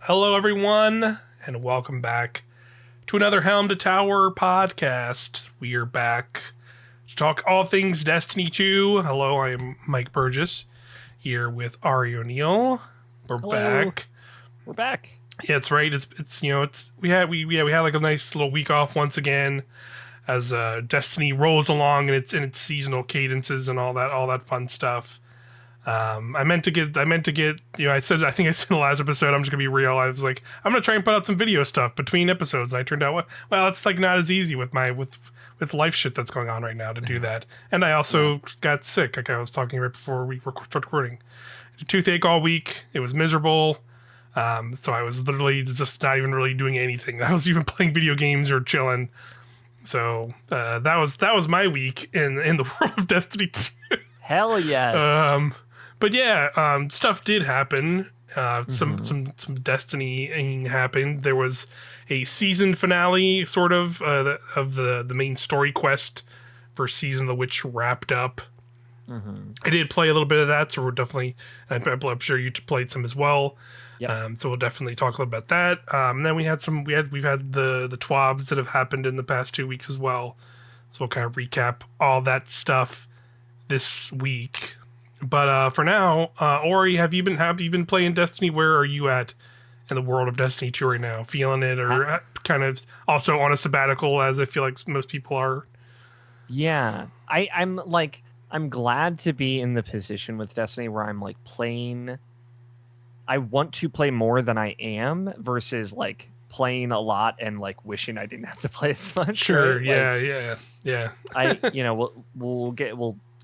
Hello, everyone, and welcome back to another Helm to Tower podcast. We are back to talk all things Destiny 2. Hello, I am Mike Burgess here with Auri O'Neill. We're Hello. back. We're back. Yeah, it's right. We had like a nice little week off once again as Destiny rolls along in its seasonal cadences and all that fun stuff. I meant to get, I think I said in the last episode, I'm just gonna be real. I was like, I'm gonna try and put out some video stuff between episodes. And I turned out, well, it's like not as easy with with life shit that's going on right now to do that. And I also got sick, like I was talking right before we started recording. Toothache all week. It was miserable. So I was literally just not even really doing anything. I was even playing video games or chilling. So that was my week in the world of Destiny 2. Hell yes. But yeah, stuff did happen. Some Destiny happened. There was a season finale, sort of the main story quest for Season of the Witch wrapped up. I did play a little bit of that, so we're definitely. I'm sure you played some as well. Yep. So we'll definitely talk a little about that. And then we've had the TWABs that have happened in the past 2 weeks as well. So we'll kind of recap all that stuff this week. But for now, Auri, have you been playing Destiny? Where are you at in the world of Destiny 2 right now? Feeling it, or kind of also on a sabbatical, as I feel like most people are? Yeah, I'm glad to be in the position with Destiny where I'm like playing. I want to play more than I am versus like playing a lot and like wishing I didn't have to play as much. Sure. Right? Yeah. We'll get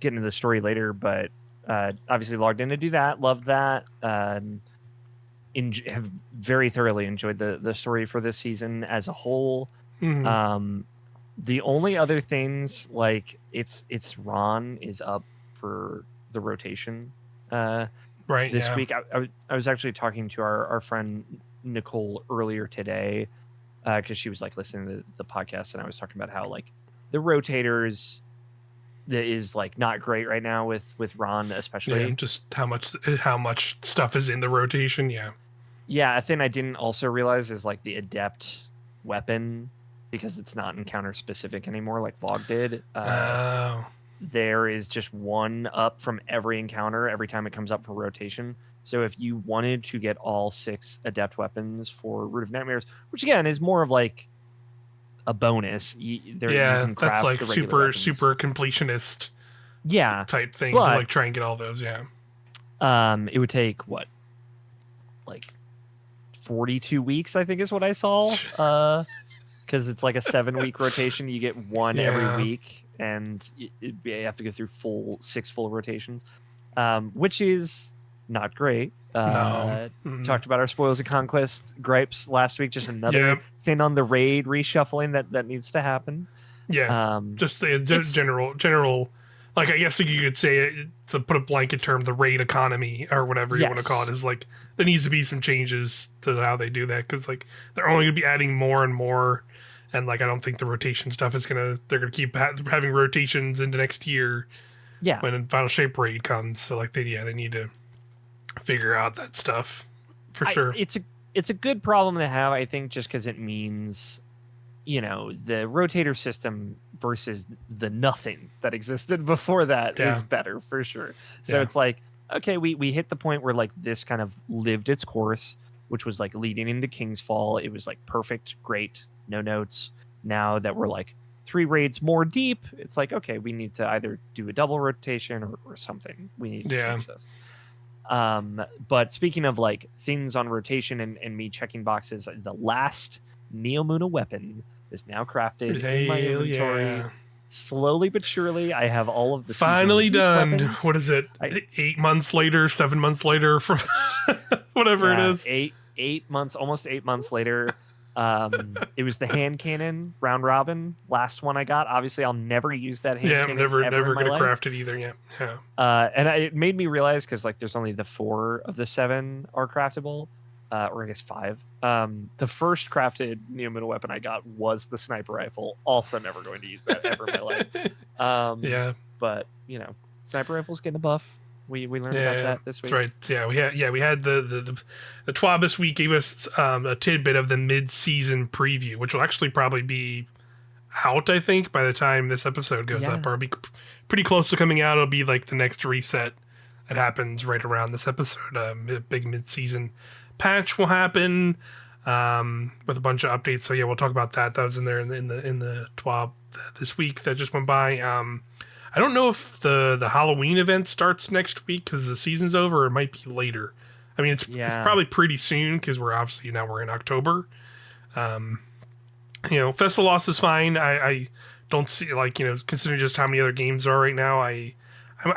into the story later, but obviously logged in to do that. Loved that. Have very thoroughly enjoyed the story for this season as a whole. Mm-hmm. The only other things, like it's Ron is up for the rotation this week. I was actually talking to our friend Nicole earlier today because she was like listening to the podcast, and I was talking about how like the rotators that is like not great right now with Ron, especially. Yeah, just how much stuff is in the rotation. Yeah, a thing I didn't also realize is like the adept weapon, because it's not encounter specific anymore like Vogue did. There is just one up from every encounter every time it comes up for rotation. So if you wanted to get all 6 adept weapons for Root of Nightmares, which again is more of like a bonus, you can craft that's like the super completionist type thing, but, to like try and get all those. It would take what, like 42 weeks, I think is what I saw, because it's like a 7-week rotation. You get one every week, and you have to go through 6 full rotations, which is not great. Talked about our Spoils of Conquest gripes last week. Just another thing on the raid reshuffling that needs to happen. Just the general, like I guess you could say it, to put a blanket term, the raid economy or whatever you want to call it, is like there needs to be some changes to how they do that, because like they're only going to be adding more and more, and like I don't think the rotation stuff is they're gonna keep having rotations into next year. When Final Shape raid comes, so like they need to figure out that stuff for sure. It's a good problem to have, I think, just because it means, the rotator system versus the nothing that existed before that is better for sure. So it's like, okay, we hit the point where like this kind of lived its course, which was like leading into King's Fall. It was like perfect, great, no notes. Now that we're like 3 raids more deep, it's like, okay, we need to either do a double rotation or something. We need to change this. But speaking of like things on rotation and me checking boxes, the last Neomuna weapon is now crafted in my inventory. Slowly but surely, I have all of the finally done. Weapons. What is it? 8 months later, 7 months later, from whatever it is. 8 months, almost 8 months later. It was the hand cannon round robin, last one I got. Obviously, I'll never use that hand cannon. Never gonna craft it either. And it made me realize, because like there's only the 4 of the 7 are craftable, or I guess 5. The first crafted Neomuna weapon I got was the sniper rifle. Also, never going to use that ever in my life. But sniper rifle's getting a buff. We learned about that this week. That's right. We had the TWAB this week gave us a tidbit of the mid-season preview, which will actually probably be out, I think, by the time this episode goes up. Or it'll be pretty close to coming out. It'll be like the next reset that happens right around this episode. A big mid-season patch will happen with a bunch of updates. So yeah, we'll talk about that. That was in there in the TWAB this week that just went by. I don't know if the Halloween event starts next week because the season's over, or it might be later. I mean, it's probably pretty soon because we're in October. Festival Loss is fine. I don't see, considering just how many other games there are right now, I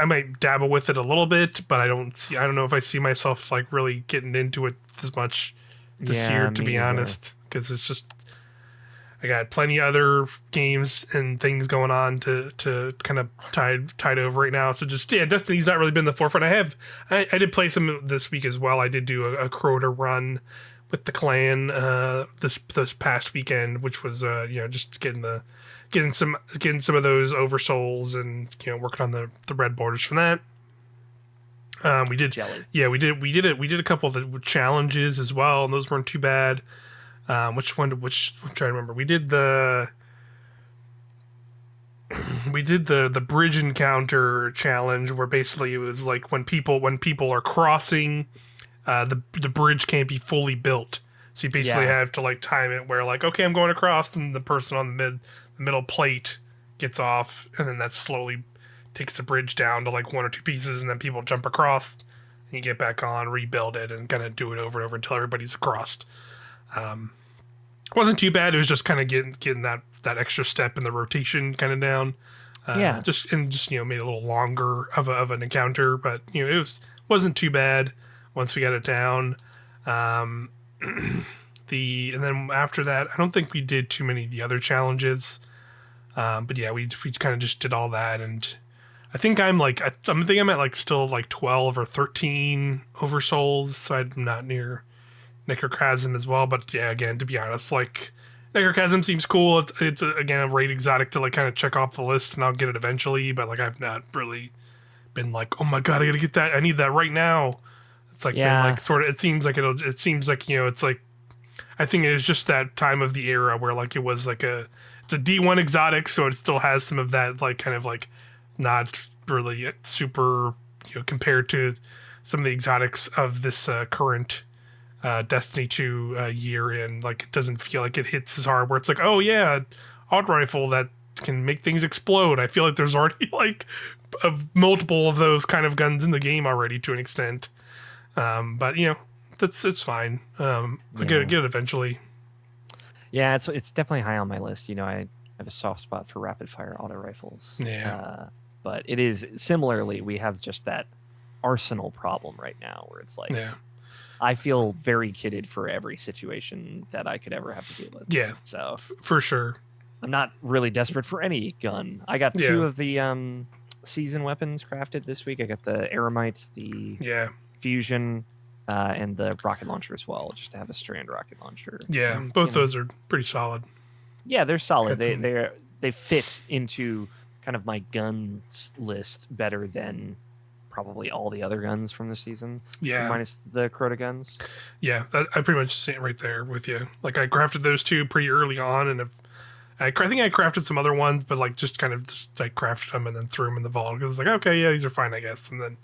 might dabble with it a little bit, but I don't know if I see myself like really getting into it as much this year, to be honest, because it's just, I got plenty of other games and things going on to kind of tide over right now. So just, Destiny's not really been the forefront. I did play some this week as well. I did do a Crota run with the clan this past weekend, which was just getting some of those oversouls and working on the red borders from that. We did Jelly. We did a couple of the challenges as well, and those weren't too bad. I'm trying to remember. We did the bridge encounter challenge, where basically it was like when people are crossing, the bridge can't be fully built. So you basically have to like time it where like, okay, I'm going across, and the person on the middle plate gets off, and then that slowly takes the bridge down to like one or two pieces, and then people jump across, and you get back on, rebuild it, and kind of do it over and over until everybody's across. It wasn't too bad. It was just kind of getting that extra step in the rotation kind of down. Just made it a little longer of an encounter, but it wasn't too bad once we got it down. And then after that, I don't think we did too many of the other challenges. But yeah, we kind of just did all that, and I think I'm at like still like 12 or 13 oversouls, so I'm not near Necrochasm as well. But yeah, again, to be honest, like Necrochasm seems cool. It's again a raid exotic to like kind of check off the list, and I'll get it eventually. But like I've not really been like, oh my god, I gotta get that. I need that right now. It's like been like sort of. It seems like it's like, I think it is just that time of the era where like it was like it's a D1 exotic, so it still has some of that like kind of like not really super compared to some of the exotics of this current Destiny 2 year, and like it doesn't feel like it hits as hard, where it's like, oh yeah, auto rifle that can make things explode. I feel like there's already like multiple of those kind of guns in the game already to an extent. But it's fine. I'll get it eventually. Yeah, it's definitely high on my list. I have a soft spot for rapid fire auto rifles. Yeah. But it is similarly, we have just that arsenal problem right now where it's like, I feel very kitted for every situation that I could ever have to deal with. Yeah. So for sure. I'm not really desperate for any gun. I got two of the season weapons crafted this week. I got the Eremites, the Fusion, and the rocket launcher as well, just to have a strand rocket launcher. Yeah, and, both those are pretty solid. Yeah, they're solid. They fit into kind of my guns list better than probably all the other guns from the season. Yeah, minus the Crota guns. Yeah, I pretty much see it right there with you. Like I crafted those two pretty early on, and I think I crafted some other ones, but like just crafted them and then threw them in the vault because it's like, okay, yeah, these are fine, I guess, and then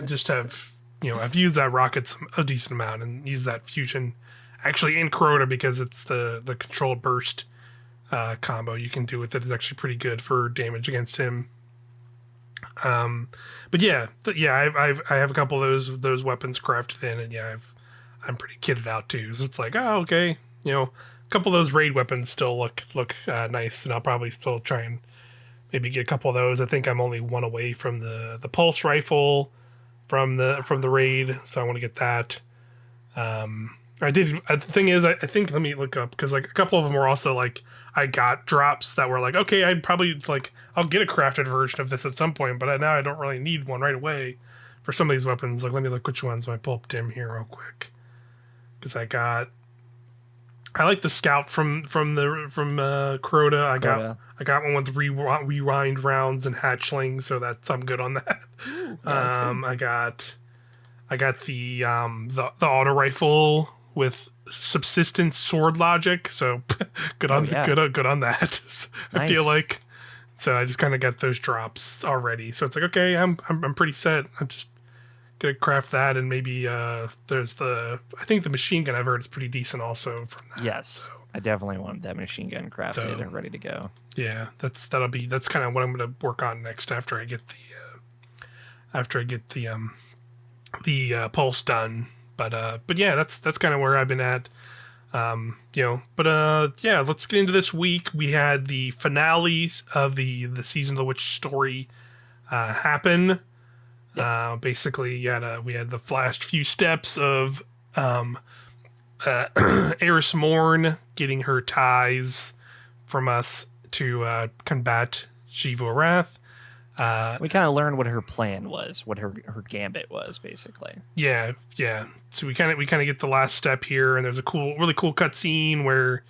just have. I've used that rocket a decent amount, and used that fusion actually in Crota because it's the controlled burst combo you can do with it is actually pretty good for damage against him. But I have a couple of those weapons crafted in, and I'm pretty kitted out too. So it's like, oh, okay, a couple of those raid weapons still look nice, and I'll probably still try and maybe get a couple of those. I think I'm only one away from the pulse rifle from the raid, so I want to get that. I did. The thing is, I think, let me look up, because like a couple of them were also like I got drops that were like, okay, I'd probably like I'll get a crafted version of this at some point, but now I don't really need one right away for some of these weapons. Like let me look which ones. I pull up Dim here real quick, because I got I like the scout from Crota. Crota. I got one with rewind rounds and hatchlings, so that's I'm good on that. Ooh, yeah, that's good. I got the auto rifle with subsistence sword logic, so good on good on that. I feel like so I just kind of got those drops already, so it's like okay, I'm pretty set. I'm just gonna craft that, and maybe there's I think the machine gun I've heard is pretty decent also from that. Yes, so, I definitely want that machine gun crafted and ready to go. Yeah, that's kind of what I'm gonna work on next after I get the pulse done. But yeah, that's kind of where I've been at. Yeah, let's get into this week. We had the finales of the Season of the Witch story happen. Yep. Basically, we had the last few steps of Eris Morn getting her ties from us to combat Shiva Wrath. We kind of learned what her plan was, what her gambit was, basically. Yeah. So we kind of get the last step here, and there's a really cool cutscene where,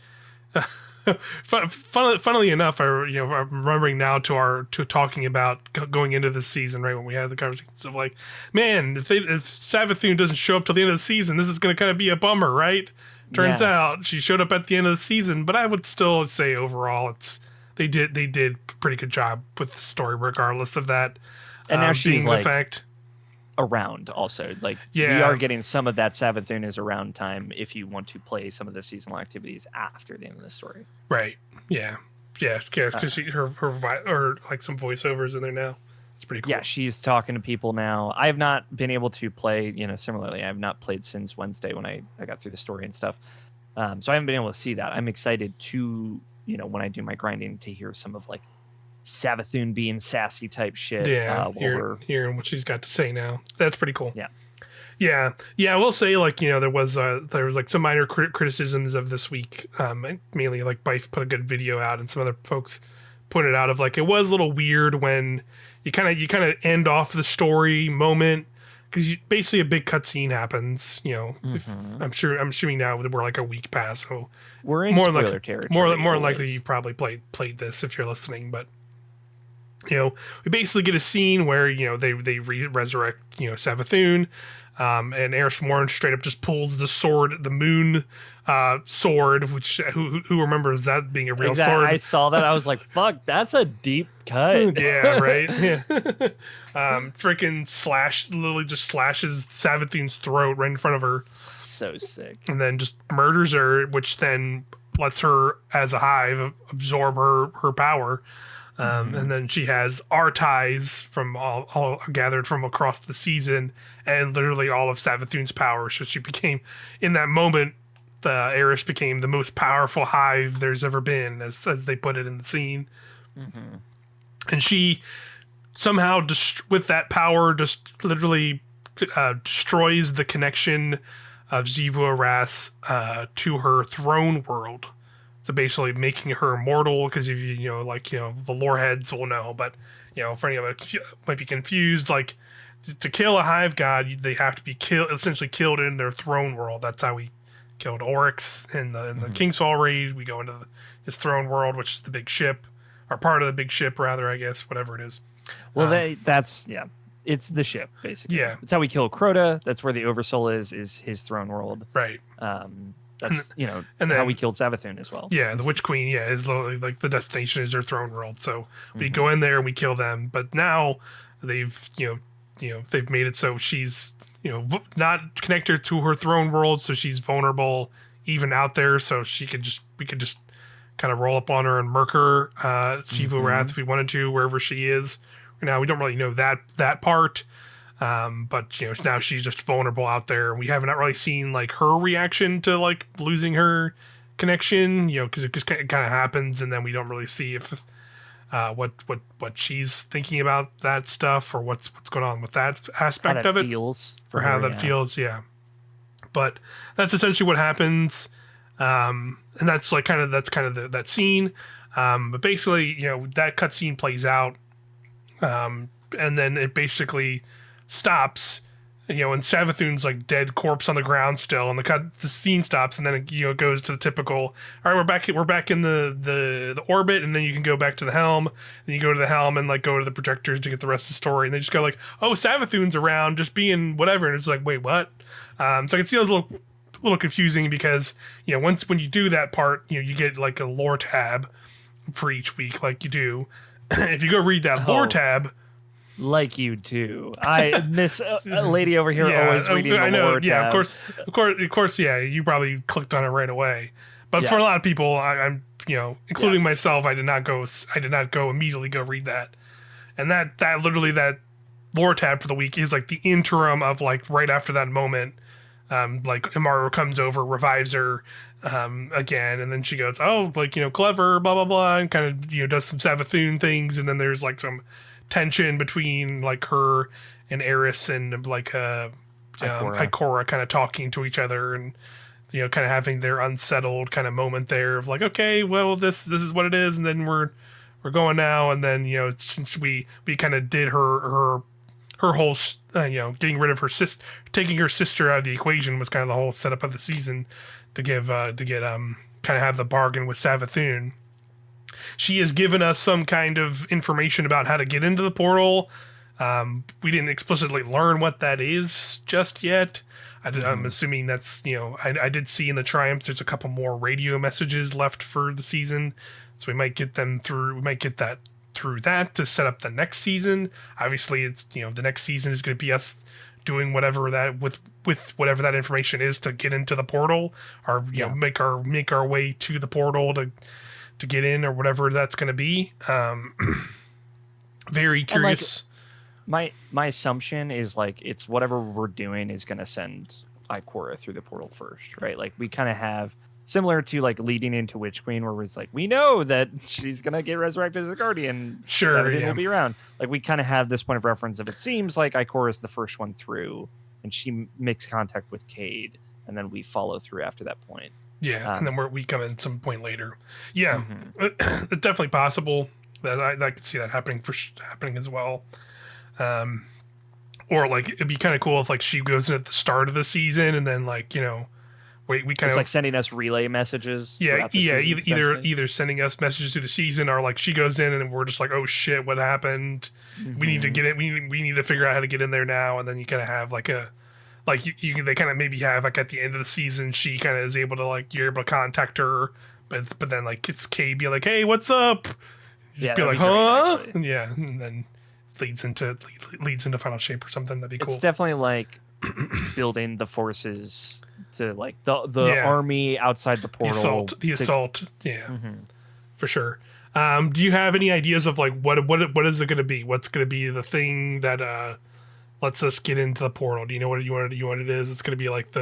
funnily enough, I'm remembering now to talking about going into this season, right when we had the conversations of like, man, if Savathun doesn't show up till the end of the season, this is going to kind of be a bummer, right? Turns out she showed up at the end of the season, but I would still say overall they did a pretty good job with the story regardless of that. And now she's being like the fact around also. Like we are getting some of that Savathun is around time if you want to play some of the seasonal activities after the end of the story. Right. Yeah. Because her like some voiceovers in there now. It's pretty cool. Yeah, she's talking to people now. I have not been able to play, similarly, I have not played since Wednesday when I got through the story and stuff. So I haven't been able to see that. I'm excited to, when I do my grinding, to hear some of like Savathun being sassy type shit. Yeah, hearing what she's got to say now. That's pretty cool. Yeah. I will say, like, there was like some minor criticisms of this week. Mainly like Bife put a good video out, and some other folks pointed out of like it was a little weird when you kind of end off the story moment because basically a big cutscene happens. I'm assuming now we're like a week past, so we're in spoiler territory. More likely you probably played this if you're listening, but. We basically get a scene where they resurrect Savathun, and Eris Morn straight up just pulls the moon sword, which who remembers that being a real sword? I saw that. I was like, "Fuck, that's a deep cut." Yeah, right. Yeah. Freaking literally just slashes Savathun's throat right in front of her. So sick. And then just murders her, which then lets her, as a hive, absorb her power. And then she has our ties from all gathered from across the season, and literally all of Savathun's power. So she became, in that moment, Eris became the most powerful hive there's ever been, as they put it in the scene. Mm-hmm. And she somehow, with that power, just literally destroys the connection of Xivu Arass to her throne world. So basically making her immortal, because if the lore heads will know, but for any of it might be confused, like to kill a hive god, they have to be essentially killed in their throne world. That's how we killed Oryx in the Kingsfall raid. We go into his throne world, which is the big ship, or part of the big ship rather, I guess, whatever it is. Well, it's the ship basically. Yeah, it's how we kill Crota. That's where the Oversoul is his throne world. Right. That's and then, how we killed Savathun as well. Yeah, the Witch Queen, is literally like the destination is their throne world. So we go in there and we kill them. But now they've they've made it so she's not connected to her throne world, so she's vulnerable even out there. So we could just kind of roll up on her and murk her, Shiva Wrath, if we wanted to, wherever she is. Right now we don't really know that part. But now she's just vulnerable out there. We haven't really seen like her reaction to like losing her connection, because it just kind of happens, and then we don't really see if what she's thinking about that stuff, or what's going on with that aspect of it, feels or how that feels. Yeah, but that's essentially what happens, and that's kind of that scene. But basically, that cutscene plays out, and then it basically stops and Savathun's like dead corpse on the ground still, and the scene stops, and then it goes to the typical. All right, we're back in the orbit, and then you can go back to the helm, and you go to the helm and like go to the projectors to get the rest of the story, and they just go like, oh, Savathun's around, just being whatever, and it's like, wait, what? So I can see it was a little confusing because when you do that part, you get like a lore tab for each week, like you do. If you go read that lore tab. Like you do. I miss a lady over here always reading the lore tab. Yeah, of course. Yeah, you probably clicked on it right away. But for a lot of people, I'm including myself, I did not go immediately go read that. And that literally that lore tab for the week is like the interim of like right after that moment. Like Imaru comes over, revives her again, and then she goes, oh, like clever, blah blah blah, and kind of does some Savathun things, and then there's like some tension between like her and Eris and like Ikora kind of talking to each other, and kind of having their unsettled kind of moment there of like, okay, well this is what it is, and then we're going now, and then since we kind of did her whole getting rid of her sister, taking her sister out of the equation was kind of the whole setup of the season to get kind of have the bargain with Savathun. She has given us some kind of information about how to get into the portal. We didn't explicitly learn what that is just yet. I'm assuming that's, I did see in the Triumphs there's a couple more radio messages left for the season. So we might get them through. We might get that through that to set up the next season. Obviously, it's, the next season is going to be us doing whatever that with whatever that information is to get into the portal, or make our way to the portal to get in, or whatever that's going to be. Very curious. Like, my assumption is like it's whatever we're doing is going to send Ikora through the portal first, right? Like we kind of have similar to like leading into Witch Queen, where it's like we know that she's going to get resurrected as a guardian. Sure, will be around. Like we kind of have this point of reference of it seems like Ikora is the first one through, and she makes contact with Cade, and then we follow through after that point. Yeah, and then we come in some point later. Yeah, it's definitely possible that I could see that happening as well. Or like it'd be kind of cool if like she goes in at the start of the season, and then like we kind of like sending us relay messages. Yeah, either sending us messages through the season, or like she goes in and we're just like, oh shit, what happened? We need to get it. We need to figure out how to get in there now, and then you kind of have like a. Like they kind of maybe have like at the end of the season, she kind of is able to like you're able to contact her, but then like it's Kay be like, hey, what's up? Just be like, huh? Yeah, and then leads into Final Shape or something. That'd be cool. It's definitely like building the forces to like the army outside the portal. The assault. Yeah, for sure. Do you have any ideas of like what is it going to be? What's going to be the thing that lets us get into the portal? Do you know what it is? It's going to be like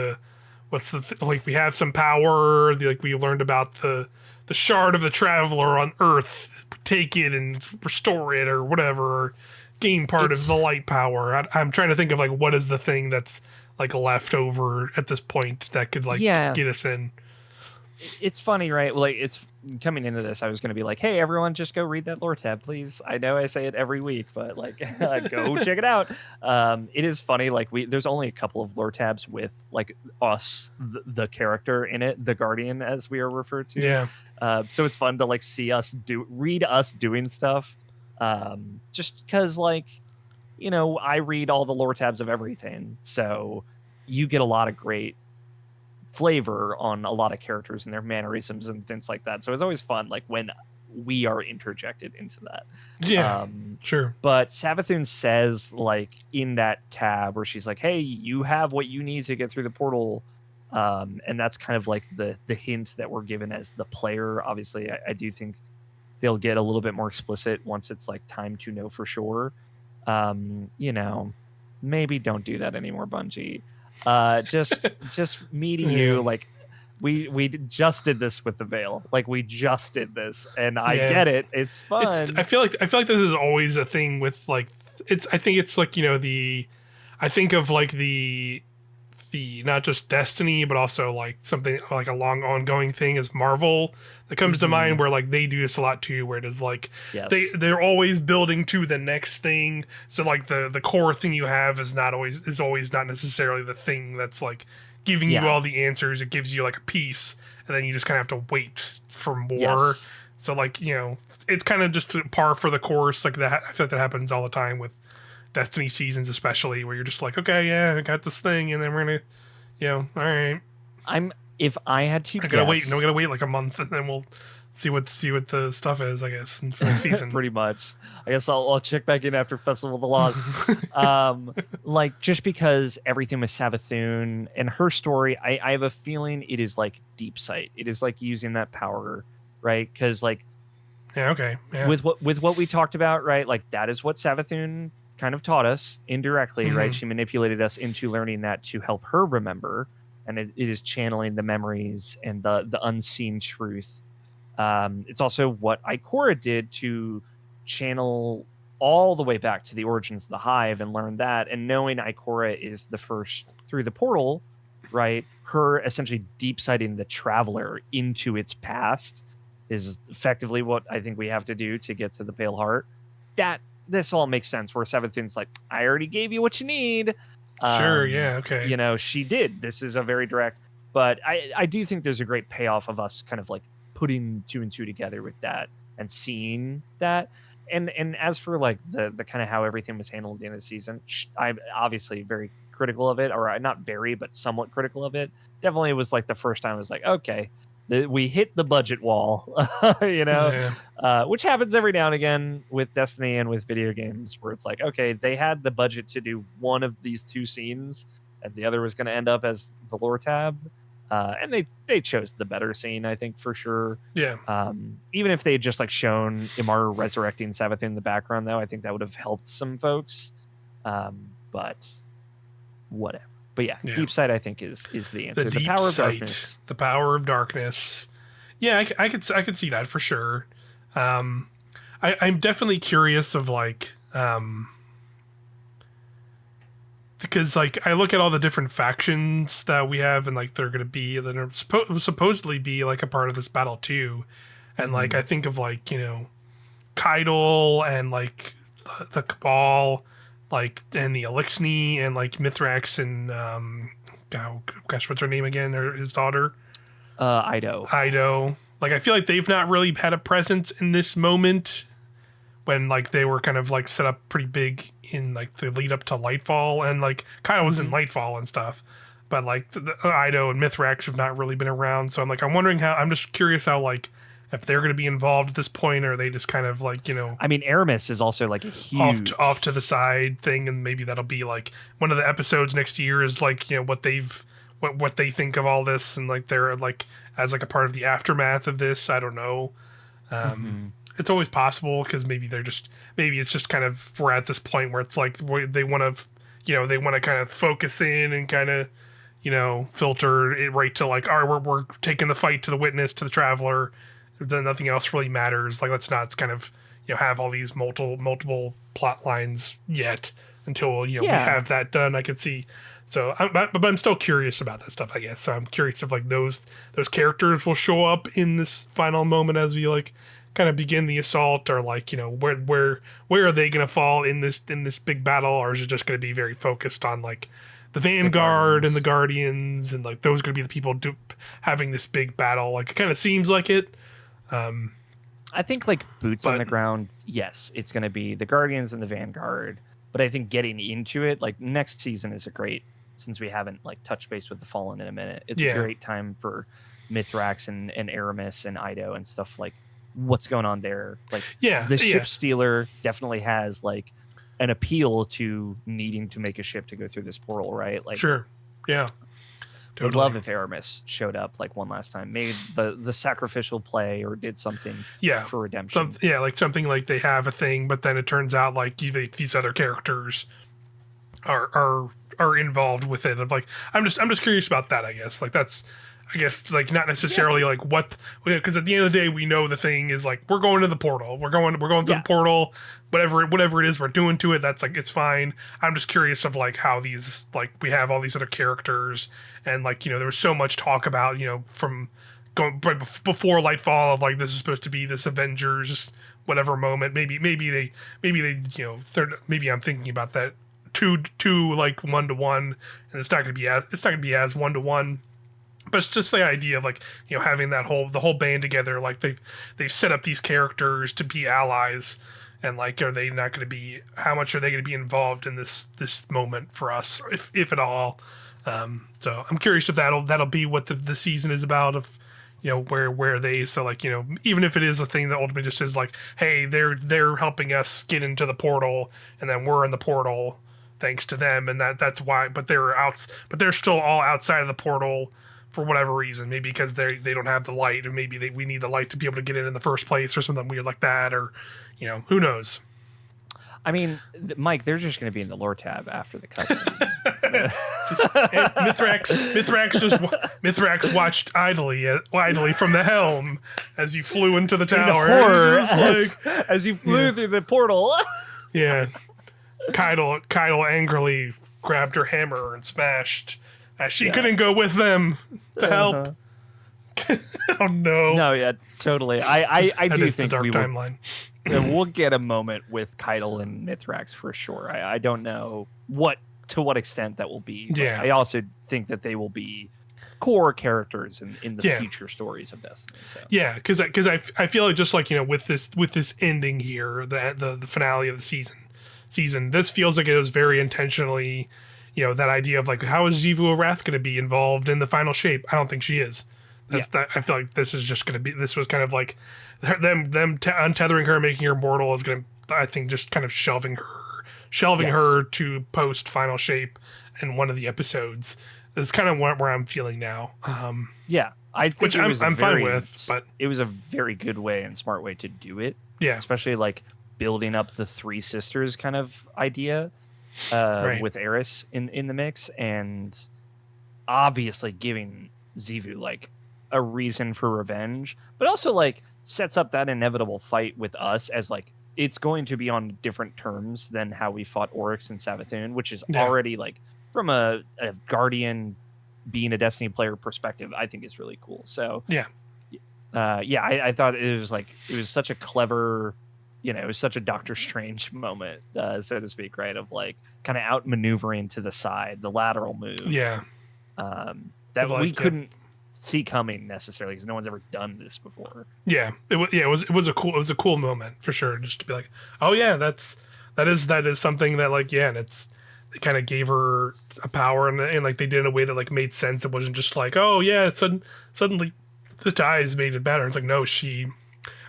like we have some power. Like we learned about the shard of the Traveler on Earth. Take it and restore it, or whatever. Or gain part of the light power. I'm trying to think of like what is the thing that's like left over at this point that could like get us in. It's funny, right? Like it's coming into this, I was going to be like, hey, everyone, just go read that lore tab, please. I know I say it every week, but like, go check it out. It is funny. Like there's only a couple of lore tabs with like us, the character in it, the Guardian, as we are referred to. Yeah. So it's fun to like see us read us doing stuff. Just because like, I read all the lore tabs of everything. So you get a lot of great flavor on a lot of characters and their mannerisms and things like that. So it's always fun, like when we are interjected into that. Yeah, sure. But Savathun says, like in that tab where she's like, "Hey, you have what you need to get through the portal," and that's kind of like the hint that we're given as the player. Obviously, I do think they'll get a little bit more explicit once it's like time to know for sure. Maybe don't do that anymore, Bungie. Just meeting you, like we just did this with the Veil, like we just did this, and I get it, it's fun. I feel like this is always a thing with like I think it's like I think of like the the not just Destiny, but also like something like a long ongoing thing is Marvel that comes to mind, where like they do this a lot too, where it is like Yes. they're always building to the next thing. So like the core thing you have is always not necessarily the thing that's like giving you Yeah. all the answers. It gives you like a piece, and then you just kind of have to wait for more. Yes. So like, you know, it's kind of just par for the course. Like that, I feel like that happens all the time with Destiny seasons, especially, where you're just like, okay, yeah, I got this thing, and then we're gonna, you know, all right. If I had to I gotta wait. guess, No, we gotta wait like a month, and then we'll see what the stuff is, I guess, for next season. pretty much. I guess I'll check back in after Festival of the Lost. Like just because everything with Savathun and her story, I have a feeling it is like deep sight. It is like using that power, right? Because like Yeah, okay. Yeah. with what we talked about, right? Like that is what Savathun kind of taught us indirectly, right? She manipulated us into learning that to help her remember, and it is channeling the memories and the unseen truth. It's also what Ikora did to channel all the way back to the origins of the Hive and learn that. And knowing Ikora is the first through the portal, right? Her essentially deep sighting the traveler into its past is effectively what I think we have to do to get to the Pale Heart. This all makes sense. Where Savathun's like, I already gave you what you need. Sure. Yeah. Okay. You know, she did. This is a very direct, but I do think there's a great payoff of us kind of like putting two and two together with that and seeing that. And as for like the kind of how everything was handled at the end of the season, I'm obviously very critical of it, or not very, but somewhat critical of it. Definitely was like the first time I was like, okay, we hit the budget wall, you know, which happens every now and again with Destiny and with video games, where it's like, okay, they had the budget to do one of these two scenes, and the other was going to end up as the lore tab. And they chose the better scene, I think, for sure. Yeah. Even if they had just like shown Imar resurrecting Savathun in the background, though, I think that would have helped some folks. But whatever. But yeah, deep sight, I think, is the answer. The power of darkness. The power of darkness. Yeah, I could see that for sure. I'm definitely curious of like, because like I look at all the different factions that we have, and like they're gonna be that are supposedly be like a part of this battle too, and like I think of like, you know, Kydal and like the Cabal, like, and the Elixni and like Mithrax and gosh, what's her name again? Or his daughter? Ido. Like I feel like they've not really had a presence in this moment, when like they were kind of like set up pretty big in like the lead up to Lightfall, and like kind of was in Lightfall and stuff, but like the Ido and Mithrax have not really been around. So I'm wondering how, I'm just curious how, like, if they're going to be involved at this point, or are they just kind of like, you know, I mean, Aramis is also like a huge off to the side thing, and maybe that'll be like one of the episodes next year is like, you know, what they think of all this, and like they're like as like a part of the aftermath of this. I don't know. It's always possible, because maybe it's just kind of, we're at this point where it's like they want to, you know, they want to kind of focus in and kind of, you know, filter it right to like, all right, we're taking the fight to the witness, to the traveler, then nothing else really matters. Like, let's not kind of, you know, have all these multiple plot lines yet until, you know, we have that done. I could see. So, but I'm still curious about that stuff, I guess. So I'm curious if like those characters will show up in this final moment as we like kind of begin the assault, or like, you know, where are they going to fall in this big battle, or is it just going to be very focused on like the Vanguard and the Guardians, and like those are going to be the people having this big battle? Like, it kind of seems like it. I think like boots on the ground, yes, it's going to be the Guardians and the Vanguard. But I think getting into it, like next season is a great, since we haven't like touched base with the Fallen in a minute, it's a great time for Mithrax and Aramis and Ido and stuff, like what's going on there. Like the ship stealer definitely has like an appeal to needing to make a ship to go through this portal, right? Like, sure. Yeah. Totally. I'd love if Aramis showed up like one last time, made the sacrificial play, or did something for redemption. Like something like they have a thing, but then it turns out like these other characters are involved with it. Of like, I'm just curious about that, I guess. Like that's, I guess like not necessarily like what, because at the end of the day we know the thing is like we're going to the portal, we're going through the portal, whatever it is we're doing to it, that's like it's fine. I'm just curious of like how these, like we have all these other characters, and like there was so much talk about from going right before Lightfall of like this is supposed to be this Avengers whatever moment. Maybe they maybe I'm thinking about that two like 1-to-1, and it's not going to be as 1-to-1. But it's just the idea of like having the whole band together, like they've set up these characters to be allies, and like are they not going to be, how much are they going to be involved in this moment for us, if at all. So I'm curious if that'll be what the season is about, of where they, so like even if it is a thing that ultimately just is like, hey, they're helping us get into the portal, and then we're in the portal thanks to them, and that's why, but they're still all outside of the portal for whatever reason, maybe because they don't have the light, and maybe we need the light to be able to get in the first place, or something weird like that, or who knows. I mean, Mike, they're just going to be in the lore tab after the cutscene. Mithrax watched idly from the helm as you flew into the tower. Horror, as you flew through the portal. Yeah, Kydal angrily grabbed her hammer and smashed, as she couldn't go with them to help. Oh no! No, yeah, totally. I do think the dark timeline. We'll get a moment with Kydal and Mithrax for sure. I don't know to what extent that will be. Yeah. I also think that they will be core characters in the future stories of Destiny. So. Yeah, because I feel like just like with this ending here, the finale of the season, this feels like it was very intentionally, that idea of like, how is Xivu Arath going to be involved in the final shape? I don't think she is. I feel like this is just going to be, this was kind of like them untethering her, making her mortal is going to, I think, just kind of shelving her to post final shape in one of the episodes. Is kind of where I'm feeling now. I think which I'm fine with, but it was a very good way and smart way to do it. Yeah, especially like building up the three sisters kind of idea with Eris in the mix, and obviously giving Xivu like a reason for revenge, but also like sets up that inevitable fight with us as like it's going to be on different terms than how we fought Oryx and Savathun, which is already like from a Guardian being a Destiny player perspective, I think is really cool. So I thought it was such a clever, it was such a Doctor Strange moment, so to speak, right? Of like kind of outmaneuvering to the side, the lateral move. Yeah. That we couldn't see coming necessarily because no one's ever done this before. Yeah. It was a cool moment for sure. Just to be like, oh yeah, that is something that like, and they kind of gave her a power, and like they did in a way that like made sense. It wasn't just like, oh yeah, suddenly the ties made it better. It's like, no, she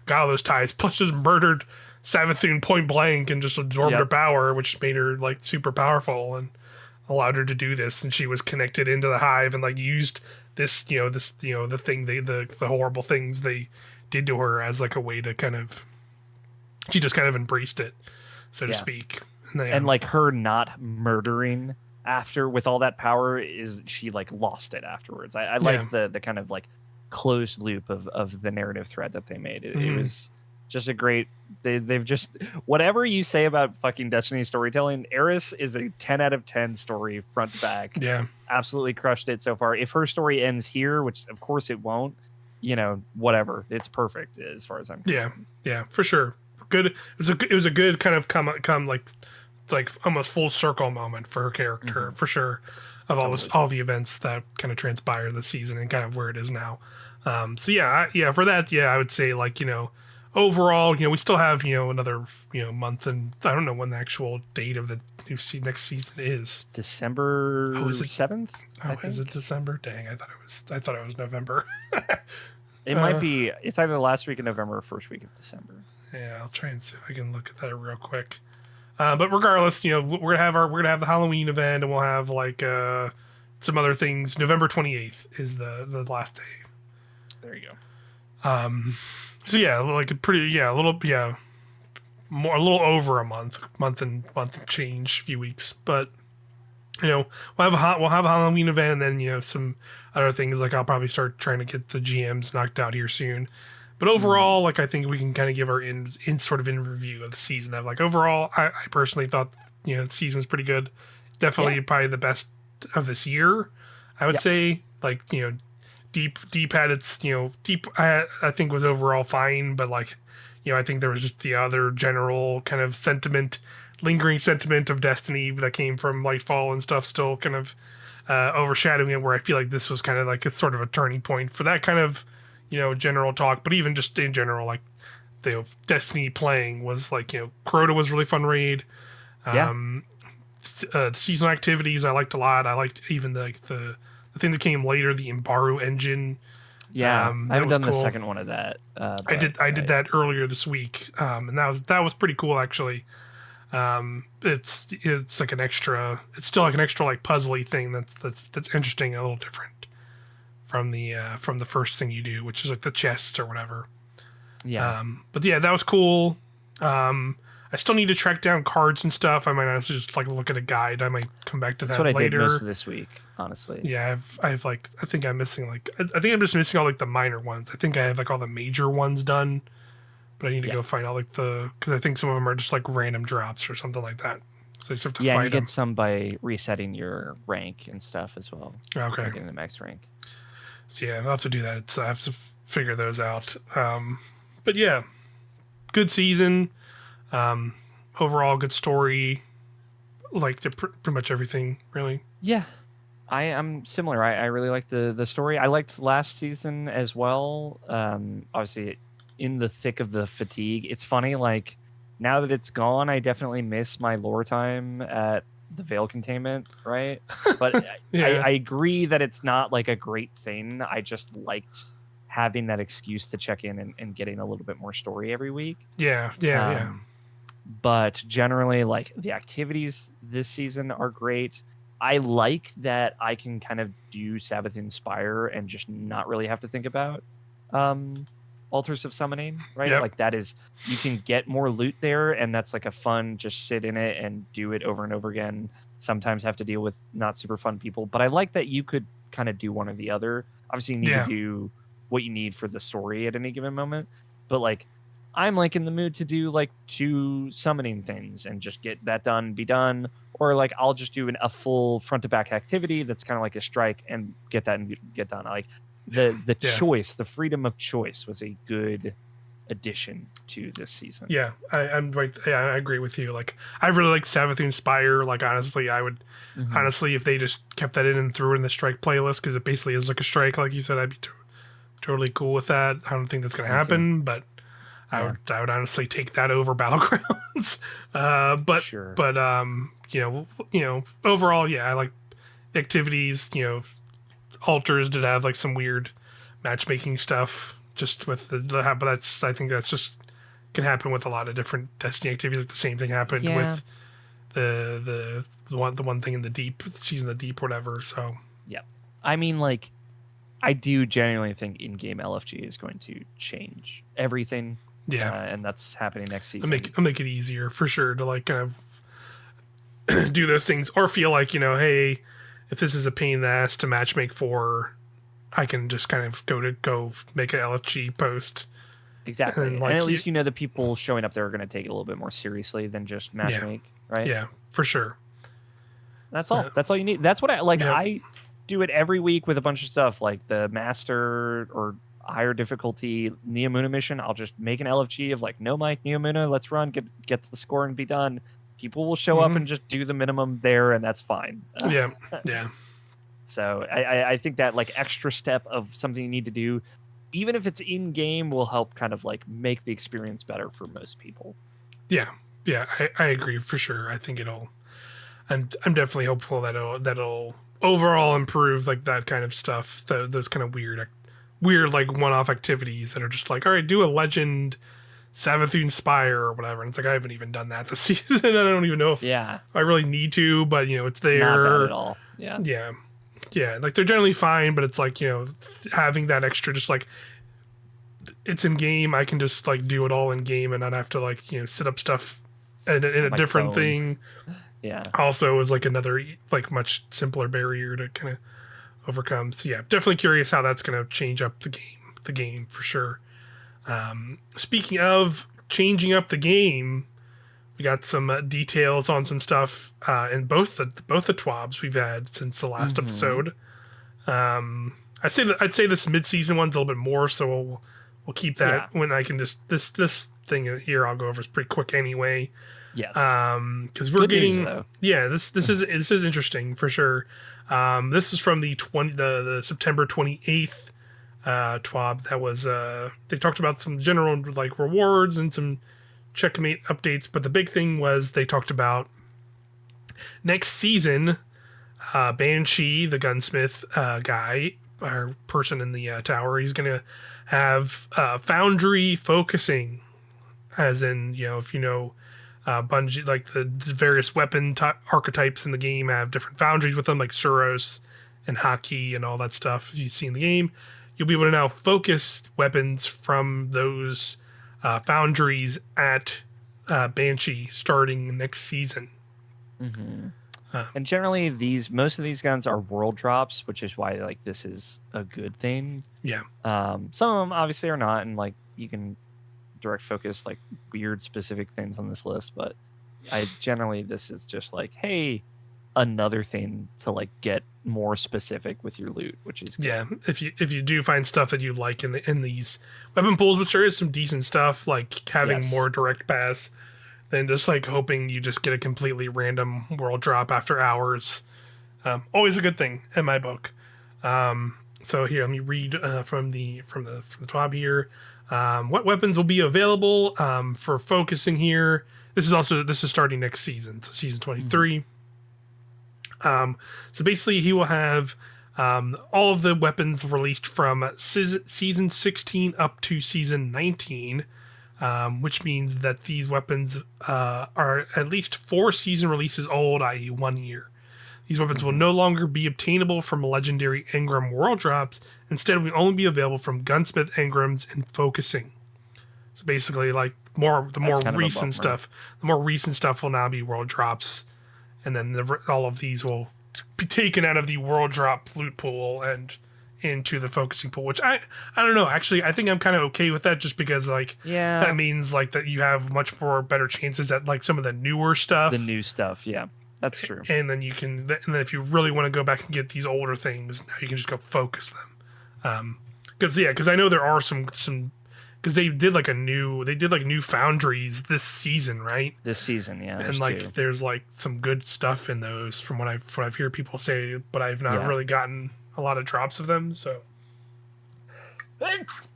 got all those ties, plus just murdered Savathun point blank and just absorbed her power, which made her like super powerful and allowed her to do this. And she was connected into the hive and like used this, the thing the horrible things they did to her as like a way to kind of, she just kind of embraced it, so to speak. And like her not murdering after with all that power is she like lost it afterwards. I like the kind of like closed loop of the narrative thread that they made. It was just a great, they've just, whatever you say about fucking Destiny storytelling, Eris is a 10 out of 10 story front to back. Yeah. Absolutely crushed it so far. If her story ends here, which of course it won't, whatever, it's perfect as far as I'm concerned. Yeah, for sure. Good. It was a good kind of come like almost full circle moment for her character, for sure, of all the events that kind of transpired this season and kind of where it is now. So for that, I would say like, overall, we still have, another, month, and I don't know when the actual date of the next season is. December 7th? Oh, is it December? Dang, I thought it was November. It might be, it's either the last week of November or first week of December. Yeah, I'll try and see if I can look at that real quick. But regardless, we're gonna have the Halloween event, and we'll have like some other things. November 28th is the last day. There you go. So like a little over a month and change, few weeks. But we'll have a Halloween event, and then some other things. Like I'll probably start trying to get the GMs knocked out here soon. But overall, like I think we can kind of give our in review of the season. Of like overall, I personally thought the season was pretty good. Definitely probably the best of this year. I would say like deep had its deep I think was overall fine, but like I think there was just the other general kind of lingering sentiment of Destiny that came from Lightfall and stuff still kind of overshadowing it, where I feel like this was kind of like it's sort of a turning point for that kind of general talk. But even just in general, like the Destiny playing was like Crota was really fun raid. Seasonal activities I liked a lot. I liked even the thing that came later, the Imbaru engine. I haven't done the second one of that. I did that earlier this week, and that was pretty cool actually. It's like an extra. It's still like an extra like puzzly thing that's interesting and a little different from the first thing you do, which is like the chests or whatever. But yeah, that was cool. I still need to track down cards and stuff. I might honestly just like look at a guide. I might come back to that later. That's what I did most of this week, honestly. Yeah, I've like I think I'm missing I think I'm just missing all like the minor ones. I think I have like all the major ones done, but I need to go find all like because I think some of them are just like random drops or something like that. So you just have to find you get some by resetting your rank and stuff as well. Okay. Getting the max rank. So yeah, I'll have to do that. I have to figure those out. But yeah, good season. Overall good story. Liked it pretty much everything, really. Yeah, I am similar. I really liked the story. I liked last season as well. Obviously, in the thick of the fatigue, it's funny. Like now that it's gone, I definitely miss my lore time at the Veil Containment, right? But I agree that it's not like a great thing. I just liked having that excuse to check in and getting a little bit more story every week. Yeah. But generally, like the activities this season are great. I like that I can kind of do Savathun Spire and just not really have to think about Altars of Summoning, right? Yep. Like that is, you can get more loot there, and that's like a fun, just sit in it and do it over and over again. Sometimes have to deal with not super fun people, but I like that you could kind of do one or the other. Obviously, you need to do what you need for the story at any given moment, but like I'm like in the mood to do like 2 summoning things and just get that done, be done. Or like I'll just do a full front to back activity that's kind of like a strike and get that and get done. Like the choice, the freedom of choice was a good addition to this season. Yeah, I'm right. Yeah, I agree with you. Like I really like Savathun Spire. Like honestly, I would honestly if they just kept that in and threw it in the strike playlist, because it basically is like a strike, like you said, I'd be totally cool with that. I don't think that's going to happen, but I would honestly take that over Battlegrounds. But overall, yeah, I like the activities. Altars did have like some weird matchmaking stuff just with but I think that's just can happen with a lot of different Destiny activities. Like the same thing happened with the one thing in the deep season, the deep, whatever. So yeah, I mean, like I do genuinely think in-game LFG is going to change everything. Yeah, and that's happening next season. I'll make it easier for sure to like kind of do those things, or feel like hey, if this is a pain in the ass to matchmake for, I can just kind of go make an LFG post. Exactly, and at least the people showing up there are going to take it a little bit more seriously than just matchmake, right? Yeah, for sure. That's all. That's all you need. That's what I like. Yep. I do it every week with a bunch of stuff like the master or higher difficulty Neomuna mission. I'll just make an LFG of like, no Mike, Neomuna, let's run, get the score and be done. People will show up and just do the minimum there, and that's fine. Yeah. So I think that like extra step of something you need to do, even if it's in game, will help kind of like make the experience better for most people. Yeah, I agree for sure. I think I'm definitely hopeful that'll overall improve like that kind of stuff. Those kind of weird like one-off activities that are just like, all right, do a legend Savathun Spire or whatever. And it's like, I haven't even done that this season. I don't even know if I really need to, but it's there. Not bad at all. Yeah. Like they're generally fine, but it's like, having that extra, just like it's in game. I can just like do it all in game and not have to like, set up stuff in a different thing. Yeah. also is like another like much simpler barrier to kind of overcome. So yeah, definitely curious how that's going to change up the game for sure. Speaking of changing up the game, we got some details on some stuff in both the TWABs we've had since the last episode. I'd say this mid-season one's a little bit more, so we'll keep that when I can just this thing here I'll go over is pretty quick anyway. Yes. Because we're Good getting news, this is interesting for sure. This is from the September 28th TWAB. That was they talked about some general like rewards and some checkmate updates, but the big thing was they talked about next season. Banshee, the gunsmith guy or person in the tower, he's gonna have foundry focusing, as in if Bungie, like the various weapon archetypes in the game have different foundries with them, like Suros and Haki and all that stuff. If you see in the game, you'll be able to now focus weapons from those foundries at Banshee starting next season. And generally, most of these guns are world drops, which is why like this is a good thing. Yeah. Some of them obviously are not, and like you can direct focus like weird specific things on this list, but this is just like, hey, another thing to like get more specific with your loot, which is good. Yeah. If you do find stuff that you like in these weapon pools, which there is some decent stuff, like having more direct pass than just like hoping you just get a completely random world drop after hours. Always a good thing in my book. So here, let me read from the TWAB here. What weapons will be available for focusing here? This is starting next season, so season 23. So basically, he will have all of the weapons released from season 16 up to season 19. Which means that these weapons are at least 4 season releases old, i.e. 1 year. These weapons will no longer be obtainable from legendary engram world drops. Instead, will only be available from gunsmith engrams and focusing. So basically, like the more recent stuff will now be world drops, and then all of these will be taken out of the world drop loot pool and into the focusing pool, which I don't know. Actually, I think I'm kind of okay with that, just because like that means like that you have much more better chances at like some of the newer stuff. The new stuff, yeah, that's true. And then and then if you really want to go back and get these older things, now you can just go focus them. Because I know there are some because they did new foundries this season, right? This season, yeah. And like there's like some good stuff in those from what I've heard people say, but I've not really gotten a lot of drops of them, so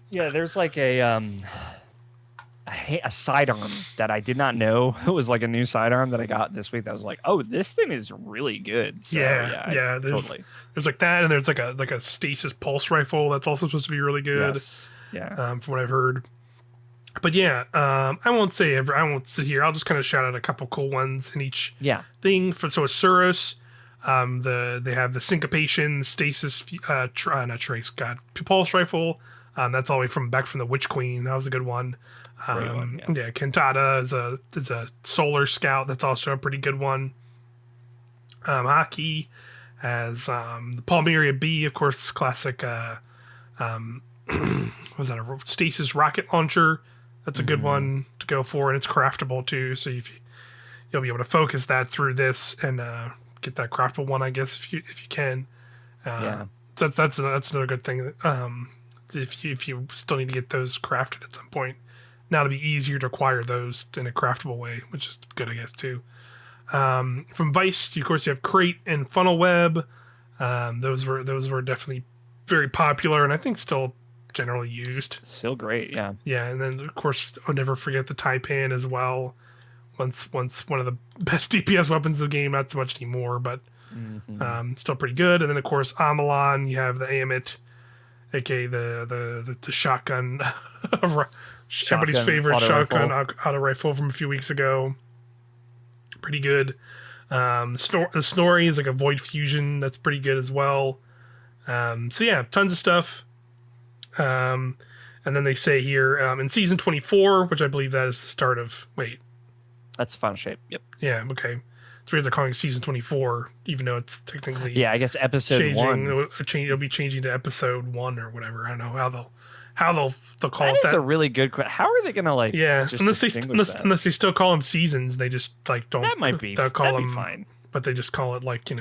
yeah, there's like a sidearm that I did not know it was like a new sidearm that I got this week. That was like, oh, this thing is really good. So, yeah. There's like that, and there's like a stasis pulse rifle that's also supposed to be really good. Yes. Yeah. From what I've heard. But yeah, I won't sit here. I'll just kind of shout out a couple cool ones in each thing. So a Suros. They have the syncopation, stasis, pulse rifle. That's all the way from the Witch Queen. That was a good one. Cantata is a solar scout. That's also a pretty good one. Haki has the Palmyra B, of course, classic. Was that a stasis rocket launcher? That's a good one to go for, and it's craftable too. So you'll be able to focus that through this and get that craftable one, I guess, if you can. So that's another good thing. If you still need to get those crafted at some point, now it'll be easier to acquire those in a craftable way, which is good, I guess, too. From Vice, of course, you have Crate and Funnel Web. Those were definitely very popular, and I think still generally used. Still great, yeah. Yeah, and then of course I'll never forget the Taipan as well. Once one of the best DPS weapons of the game, not so much anymore, but still pretty good. And then of course Amalon, you have the Amit, aka the shotgun, everybody's favorite shotgun auto rifle from a few weeks ago. Pretty good. The Snorri is like a Void Fusion, that's pretty good as well. So yeah, tons of stuff. And then they say here in season 24, which I believe that is the start of. Wait, that's the final shape. Yep. Yeah. Okay. It's weird they're calling it season 24, even though it's technically Yeah, I guess episode changing. 1. It'll be changing to episode 1 or whatever. I don't know how they'll call That it is that. a really good question. How are they going to like just distinguish that? Unless they still call them seasons, they just like don't. That might be. They'll call That'd them be fine. but they just call it like they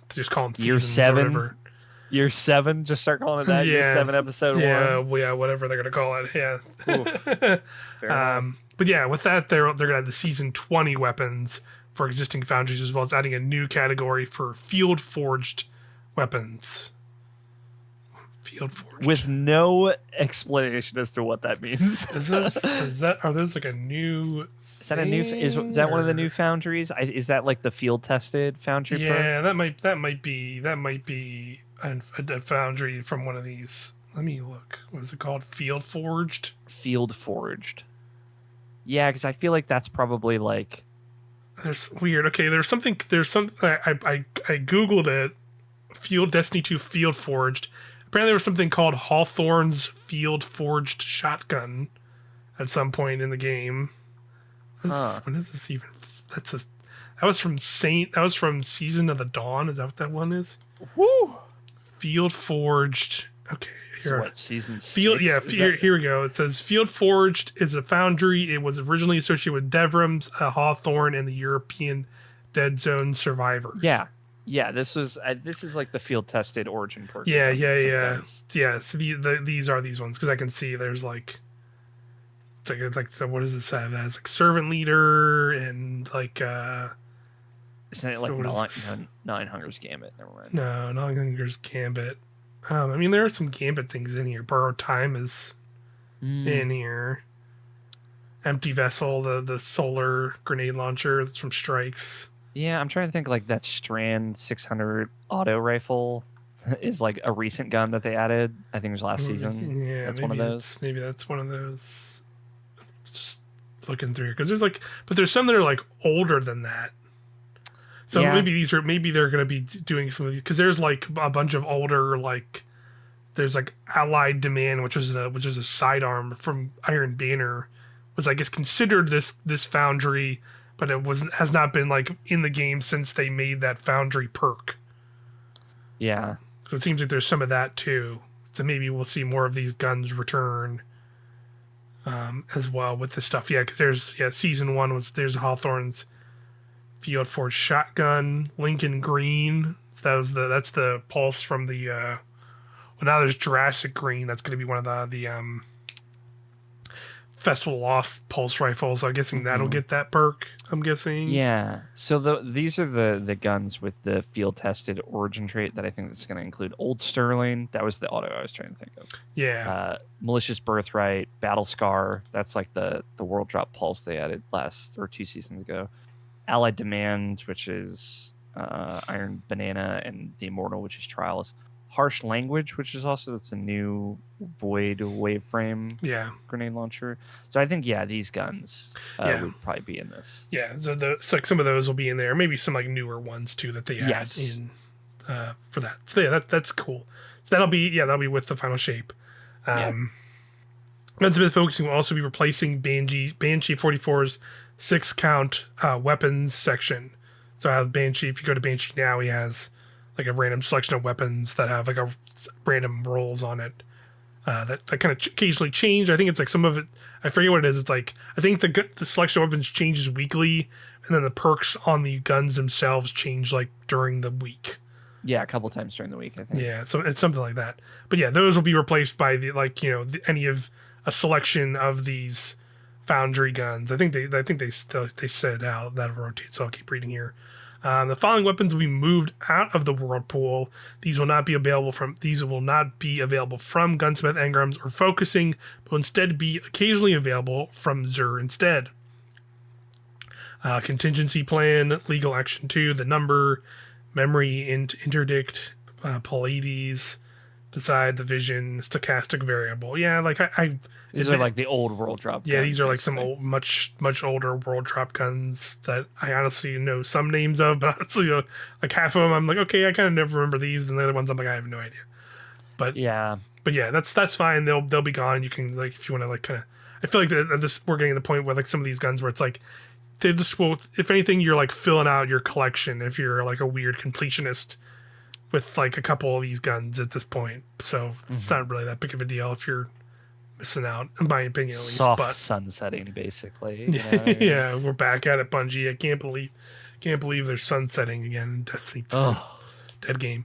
just call them Year seasons 7. or whatever. Year 7, just start calling it that. Yeah. Year 7, episode 1. Yeah, whatever they're gonna call it. Yeah. Fair enough. But yeah, with that they're gonna have the season 20 weapons for existing foundries, as well as adding a new category for field forged weapons. Field forged With no explanation as to what that means. Are those like a new? Is that a new? Is that one of the new foundries? Is that like the field tested foundry? Yeah, that might be a foundry from one of these. Let me look. What is it called? Field forged. Field forged. Yeah, because I feel like that's probably like. There's weird. Okay, there's some. I googled it. Destiny 2 Field Forged. Apparently, there was something called Hawthorne's Field Forged Shotgun at some point in the game. When is this even? That was from Season of the Dawn. Is that what that one is? Woo! Field Forged. Okay, here. So what, season 6? Here we go. It says Field Forged is a foundry. It was originally associated with Devrams, Hawthorne, and the European Dead Zone survivors. Yeah. This is like the field tested origin purchase. Yeah. So these are these ones because I can see there's like. It's like so what does this have? It has like servant leader and like Isn't it like Nine Hunger's Gambit? Never mind. No, Nine Hunger's Gambit. I mean there are some Gambit things in here. Borrowed Time is in here. Empty Vessel, the solar grenade launcher that's from Strikes. Yeah, I'm trying to think like that Strand 600 auto rifle is like a recent gun that they added. I think it was last season. Yeah, that's one of those. Maybe that's one of those. Just looking through because there's some that are like older than that. So maybe they're going to be doing some of these because there's like a bunch of older like there's like Allied Demand, which is a sidearm from Iron Banner, was I guess considered this foundry, but has not been like in the game since they made that foundry perk. Yeah. So it seems like there's some of that too. So maybe we'll see more of these guns return. As well with this stuff, because there's season 1 there's Hawthorne's Field Forged Shotgun, Lincoln Green. So that's the pulse from the. Well, now there's Jurassic Green. That's going to be one of the Festival Lost pulse rifles. So I'm guessing that'll get that perk. I'm guessing. Yeah. So these are the guns with the field tested origin trait that I think is going to include Old Sterling. That was the auto I was trying to think of. Yeah. Malicious Birthright, Battle Scar. That's like the World Drop Pulse they added last or 2 seasons ago. Allied Demand, which is Iron Banana, and the Immortal, which is Trials. Harsh Language, which is also that's a new Void Waveframe grenade launcher. So I think these guns would probably be in this. Yeah, so like some of those will be in there. Maybe some like newer ones too that they add in for that. So that's cool. So that'll be with the final shape. Gunsmith Focusing will also be replacing Banshee 44's 6-count weapons section. So I have Banshee. If you go to Banshee now, he has like a random selection of weapons that have like a random rolls on it that kind of occasionally change. I think it's like some of it. I forget what it is. It's like I think the selection of weapons changes weekly, and then the perks on the guns themselves change like during the week. Yeah, a couple times during the week, I think. Yeah, so it's something like that. But yeah, those will be replaced by any of a selection of these foundry guns. I think they said how that rotates. So I'll keep reading here. The following weapons will be moved out of the world pool. These will not be available from Gunsmith Engrams or Focusing, but will instead be occasionally available from Zur instead. Contingency Plan, Legal Action 2, The Number, Memory Interdict, Pallades, Decide, the Vision, Stochastic Variable. Yeah, like these are like the old world drop guns. Yeah, these are like some old, much older world drop guns that I honestly know some names of, but honestly, like half of them, I'm like, okay, I kind of never remember these, and the other ones, I'm like, I have no idea. But yeah, that's fine. They'll be gone. You can like if you want to like kind of. I feel like we're getting to the point where like some of these guns where it's like they just will. If anything, you're like filling out your collection if you're like a weird completionist with like a couple of these guns at this point. So it's not really that big of a deal if you're missing out, in my opinion, at least. Soft sunsetting, basically. You know? Yeah, we're back at it, Bungie. I can't believe they're sunsetting again in Destiny 2. Oh. Dead game.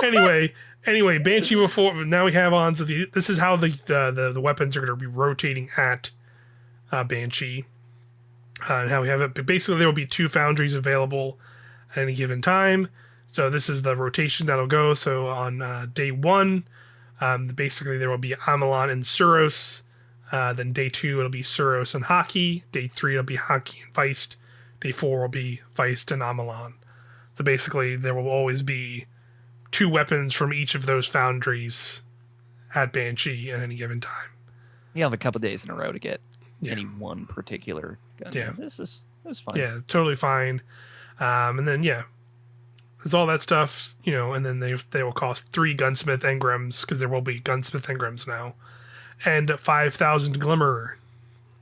Anyway, Banshee before. Now we have on. So this is how the weapons are going to be rotating at Banshee, and how we have it. Basically, there will be 2 foundries available at any given time. So this is the rotation that'll go. So on day 1, basically there will be Amalon and Suros. Then day 2 it'll be Suros and Haki. Day 3 it'll be Haki and Feist. Day 4 will be Feist and Amalon. So basically, there will always be 2 weapons from each of those foundries at Banshee at any given time. You have a couple days in a row to get any one particular gun. Yeah, this is fine. Yeah, totally fine. And then there's all that stuff, and then they will cost 3 gunsmith engrams because there will be gunsmith engrams now, and 5,000 glimmer.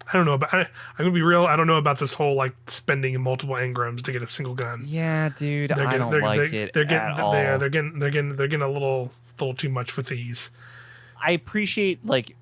I don't know about. I'm gonna be real. I don't know about this whole like spending multiple engrams to get a single gun. Yeah, dude, I don't like it at all. They're getting a little too much with these. I appreciate like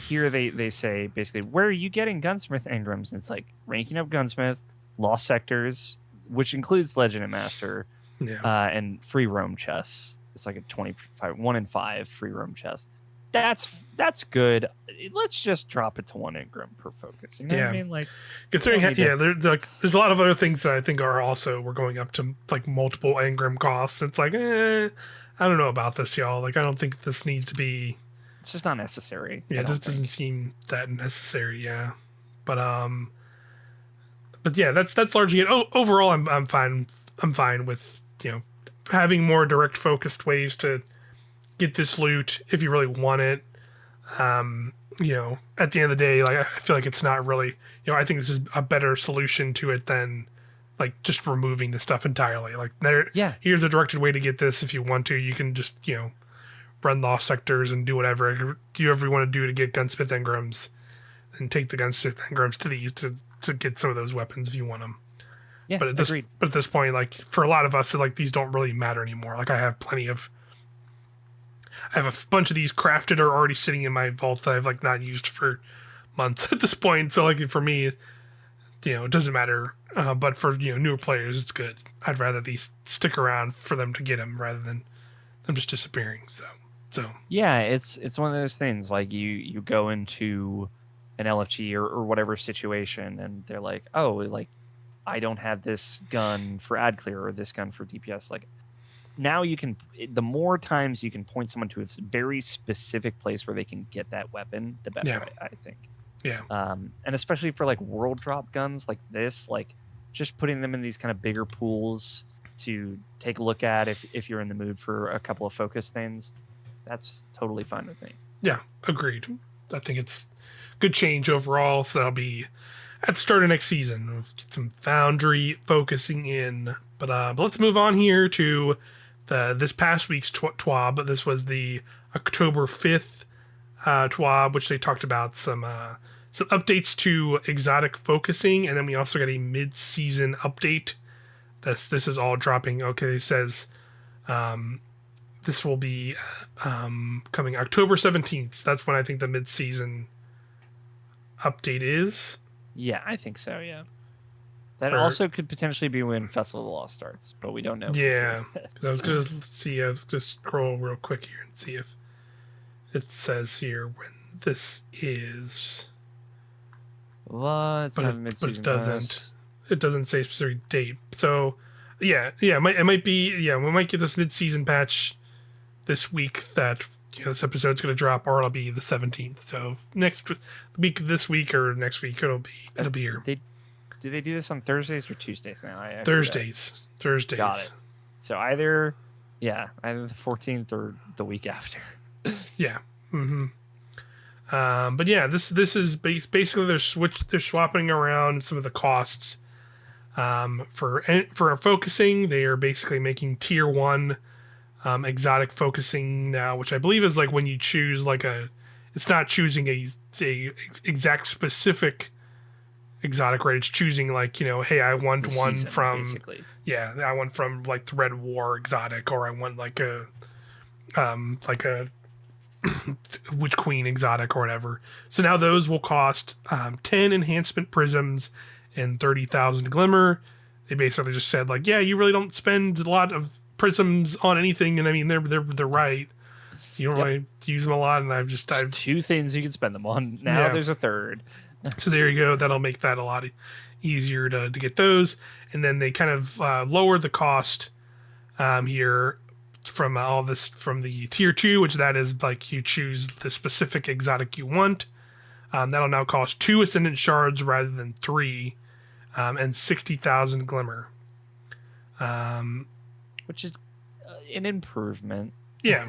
here they say basically where are you getting gunsmith engrams? And it's like ranking up gunsmith, lost sectors, which includes legend and master, and free roam chests. It's like a 25 1 in 5 free roam chest. That's good. Let's just drop it to 1 engram per focus. You know what I mean? Like, considering, there's a lot of other things that I think we're going up to like multiple engram costs. It's like, I don't know about this, y'all. Like, I don't think this needs to be. It's just not necessary. Yeah, it just doesn't seem that necessary. Yeah, but yeah, that's largely it. Overall, I'm fine. I'm fine with having more direct focused ways to get this loot if you really want it. At the end of the day, like I feel like it's not really, I think this is a better solution to it than like just removing the stuff entirely. Like here's a directed way to get this. If you want to, you can just, run lost sectors and do whatever you want to do to get gunsmith engrams and take the gunsmith engrams to these to get some of those weapons if you want them. Yeah, but at this point, like for a lot of us, like these don't really matter anymore. Like I have a bunch of these crafted or already sitting in my vault that I've like not used for months at this point. So like for me, it doesn't matter. But for newer players, it's good. I'd rather these stick around for them to get them rather than them just disappearing. So yeah, it's one of those things. Like you go into an LFG or whatever situation, and they're like, oh, like I don't have this gun for ad clear or this gun for DPS. Like, now the more times you can point someone to a very specific place where they can get that weapon, the better, I think. Yeah. And especially for like world drop guns like this, like just putting them in these kind of bigger pools to take a look at if you're in the mood for a couple of focus things, that's totally fine with me. Yeah, agreed. I think it's good change overall. So that'll be at the start of next season. We'll get some Foundry focusing in. But let's move on here to this past week's TWAB. This was the October 5th TWAB, which they talked about some updates to exotic focusing, and then we also got a mid-season update. This is all dropping. Okay, it says this will be coming October 17th. So that's when I think the mid-season update is. Yeah, I think so, yeah. That also could potentially be when Festival of the Lost starts, but we don't know. Yeah, I was going to scroll real quick here and see if it says here when this is. But it doesn't. It doesn't say a specific date. So, yeah, it might be. Yeah, we might get this mid-season patch this week that this episode's going to drop, or it'll be the 17th. So this week or next week, it'll be here. Do they do this on Thursdays or Tuesdays now? Thursdays. Got it. So either the 14th or the week after. Yeah. Mm-hmm. But yeah, this is basically they're swapping around some of the costs. For focusing, they are basically making tier 1 exotic focusing now, which I believe is like when you choose it's not choosing a exact specific exotic, right? It's choosing like, hey, I want The one season, from, basically. yeah, I want from like the Red War exotic, or I want like a Witch Queen exotic or whatever. So now those will cost 10 enhancement prisms and 30,000 glimmer. They basically just said like, yeah, you really don't spend a lot of prisms on anything, and I mean they're right. You don't really use them a lot, and I've two things you can spend them on. Now there's a third. So there you go. That'll make that a lot easier to get those. And then they kind of lowered the cost here from all this from the tier 2, which that is like you choose the specific exotic you want. That'll now cost 2 ascendant shards rather than 3, and 60,000 glimmer. Which is an improvement. Yeah.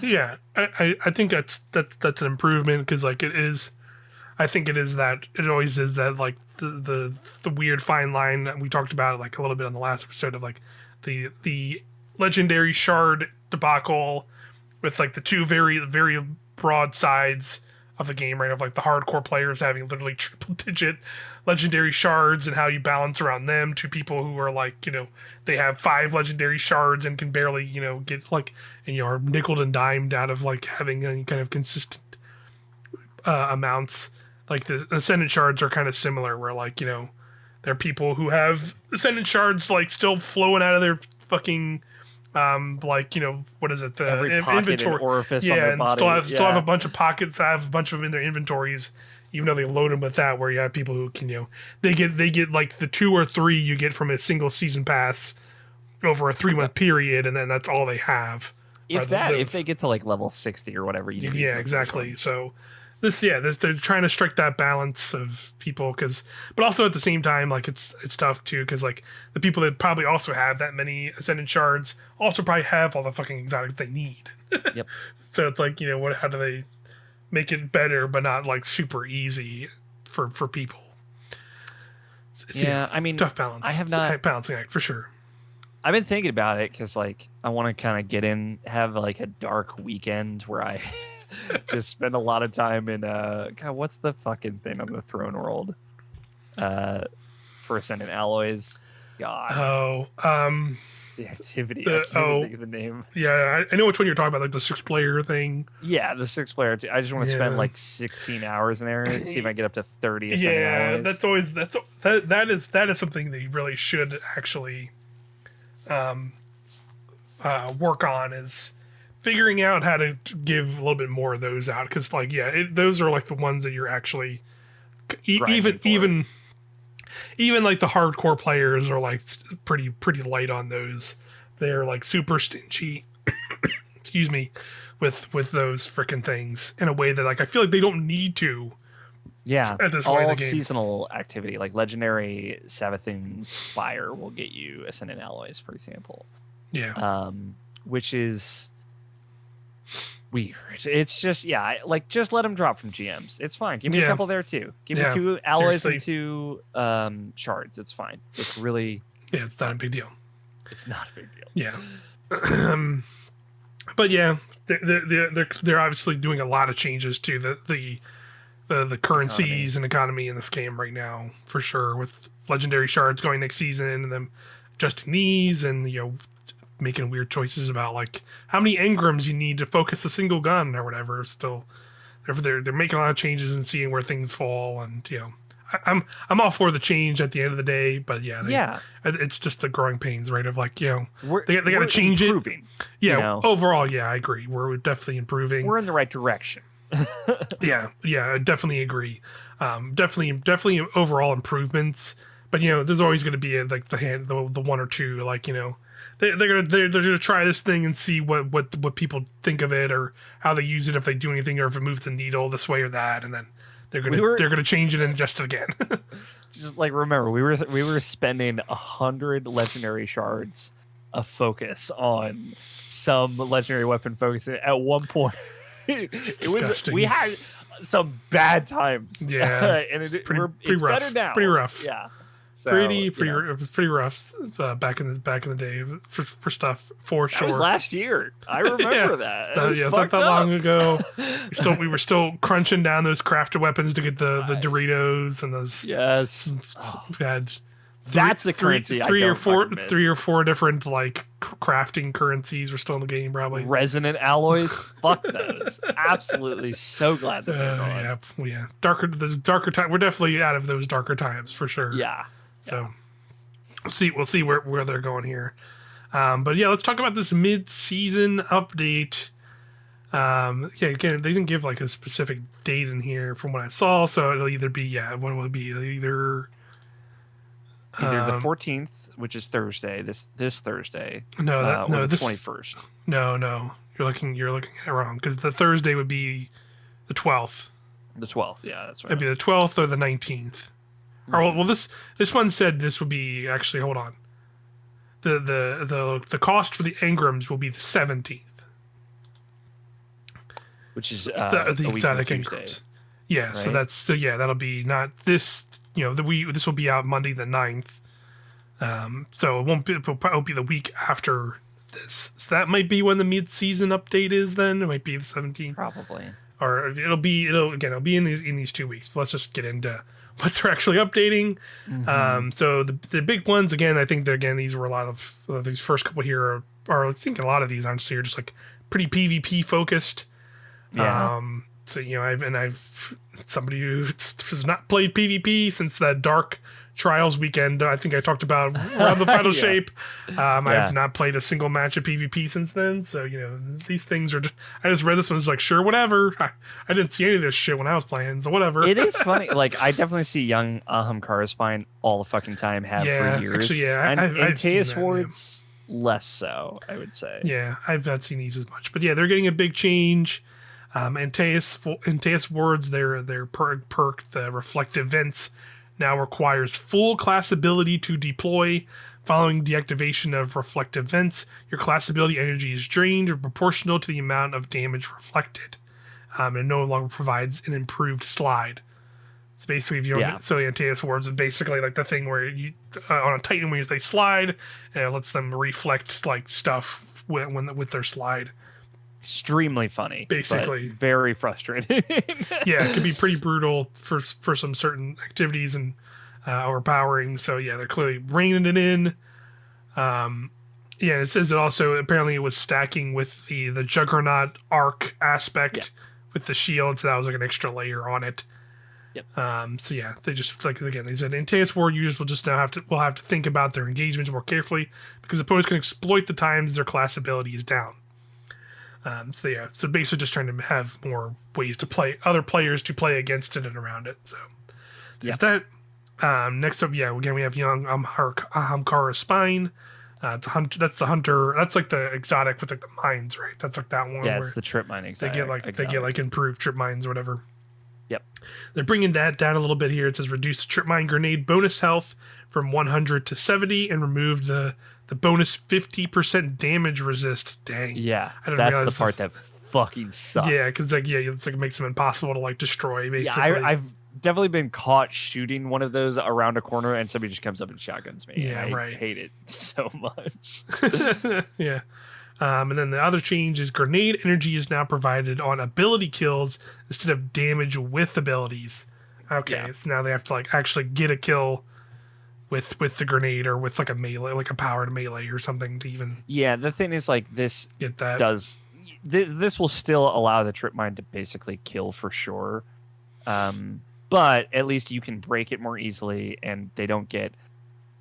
Yeah. I think that's an improvement, because like it is. I think it is that it always is that like the weird fine line that we talked about like a little bit on the last episode of like the legendary shard debacle with like the two very very broad sides of the game, right? Of like the hardcore players having literally triple digit legendary shards and how you balance around them, to people who are like, they have 5 legendary shards and can barely, get like, and are nickeled and dimed out of like having any kind of consistent amounts. Like the Ascendant shards are kind of similar, where like, there are people who have Ascendant shards like still flowing out of their fucking, what is it? The every pocket inventory and orifice on their and body. still have a bunch of pockets, have a bunch of them in their inventories, even though they load them with that. Where you have people who can, they get like the 2 or 3 you get from a single season pass over a 3-month period, and then that's all they have. If they get to like level 60 or whatever, yeah, exactly. So. They're trying to strike that balance of people, but also at the same time, like it's tough too, because like the people that probably also have that many Ascendant shards also probably have all the fucking exotics they need. Yep. So it's like, how do they make it better but not like super easy for people? I mean, tough balance. I have not balancing act for sure. I've been thinking about it because like I want to kind of have like a dark weekend where I just spend a lot of time in God, what's the fucking thing on the throne world? For Ascendant Alloys. God. The activity. I can't even think of the name. Yeah, I know which one you're talking about, like the 6-player thing. Yeah, the 6-player. I just want to spend like 16 hours in there and see if I get up to 30. Yeah, that's always that is something that you really should actually work on, is figuring out how to give a little bit more of those out, because like those are like the ones that you're actually even like the hardcore players are like pretty light on those. They're like super stingy excuse me with those freaking things in a way that like I feel like they don't need to. Yeah, at this all point in the game. Seasonal activity like legendary Savathun Spire will get you Ascendant Alloys, for example. Yeah. Which is weird. It's just just let them drop from GMs. It's fine. Give me a couple there too. Give me 2 alloys and 2 shards. It's fine. It's really it's not a big deal. It's not a big deal. Yeah. But yeah, they're obviously doing a lot of changes to the currencies and economy in this game right now, for sure, with legendary shards going next season and them adjusting these, and making weird choices about like how many engrams you need to focus a single gun or whatever. Still, they're making a lot of changes and seeing where things fall, and I'm all for the change at the end of the day, but it's just the growing pains, right? Of like they got to change improving, it. Yeah, overall, I agree. We're definitely improving. We're in the right direction. yeah, I definitely agree. Definitely overall improvements, but there's always going to be the 1 or 2 like they're gonna try this thing and see what people think of it, or how they use it, if they do anything, or if it moves the needle this way or that, and then they're gonna change it and adjust it again. Just like, remember, we were spending 100 legendary shards of focus on some legendary weapon focus at one point. We had some bad times. Yeah, and it's pretty rough. Better now. Pretty rough. Yeah. So, it was pretty rough back in the day for stuff for sure. That was last year. I remember that. It's not that long ago. We were still crunching down those crafted weapons to get the Doritos and those. Yes, we had that's the currency. Three or four different like crafting currencies were still in the game. Probably resonant alloys. Fuck those. Absolutely, so glad that they're gone. Yeah. The darker time. We're definitely out of those darker times for sure. Yeah. So we'll see where they're going here. But yeah, let's talk about this mid-season update. Again, they didn't give like a specific date in here from what I saw, so it'll either be what will it be? Either the 14th, which is Thursday, this Thursday. No, the 21st. No, you're looking at it wrong because the Thursday would be the 12th. The 12th, yeah, that's right. It'd be the 12th or the 19th. Mm-hmm. Or well, this one said this would be actually. Hold on. The cost for the engrams will be the 17th, which is the exotic engrams. Yeah, right? That'll be not this. This will be out Monday the 9th. So it'll probably be the week after this. So that might be when the mid-season update is. Then it might be the 17th, probably. Or it'll be in these 2 weeks. But let's just get into what they're actually updating. Mm-hmm. So the big ones again, I think these were a lot of these first couple here are I think a lot of these honestly are just like pretty PvP focused. Yeah. So I've somebody who has not played PvP since that Dark Trials weekend. I think I talked about around the final shape. I've not played a single match of PvP since then. So these things are. I just read this one. Was like, sure, whatever. I didn't see any of this shit when I was playing, so whatever. It is funny. Like I definitely see young Helm Spine all the fucking time. For years. Actually, and I've Teus Wards less so. I would say. Yeah, I've not seen these as much, but yeah, they're getting a big change. And Teus Wards, their perk, the Reflective Vents, now requires full class ability to deploy. Following deactivation of Reflective Vents, your class ability energy is drained or proportional to the amount of damage reflected. And no longer provides an improved slide. So basically, Teus Wards is basically like the thing where you on a Titan when they slide, and it lets them reflect like stuff with their slide. Extremely funny, basically, very frustrating. Yeah, it can be pretty brutal for some certain activities and overpowering. So yeah, they're clearly reining it in. It says it also apparently it was stacking with the Juggernaut arc aspect with the shield, so that was like an extra layer on it. Yep. So yeah, they just they said in Teus Ward users will just now have to think about their engagements more carefully because opponents can exploit the times their class ability is down. So basically just trying to have more ways to play other players to play against it and around it. So there's that. Next up, again we have young Hamkara Spine. It's a hunter. That's the hunter. That's like the exotic with like the mines, right? That's like that one. Yeah, it's the trip mine exotic. They get like improved trip mines or whatever. Yep. They're bringing that down a little bit here. It says reduce trip mine grenade bonus health from 100 to 70 and removed the bonus 50% damage resist. Dang. Yeah, that's the part that fucking sucks. Yeah, because it's like it makes them impossible to like destroy. Basically, yeah, I've definitely been caught shooting one of those around a corner, and somebody just comes up and shotguns me. Yeah, I hate it so much. Yeah. And then the other change is grenade energy is now provided on ability kills instead of damage with abilities. Okay, so now they have to like actually get a kill with the grenade or with like a melee, like a powered melee or something to even. Yeah, the thing is like this get that this will still allow the trip mine to basically kill for sure, but at least you can break it more easily, and they don't get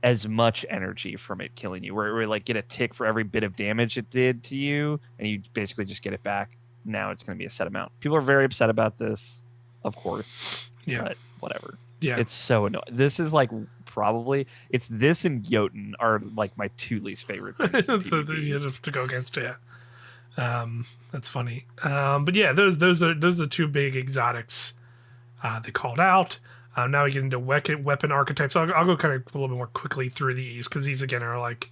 as much energy from it killing you. Where like get a tick for every bit of damage it did to you, and you basically just get it back. Now it's going to be a set amount. People are very upset about this, of course. Yeah, but whatever. Yeah, it's so annoying. This is like probably this and Jotun are like my two least favorite things. You have to go against it. That's funny. But yeah, those are the two big exotics they called out. Now we get into weapon archetypes. I'll go kind of a little bit more quickly through these because these again are like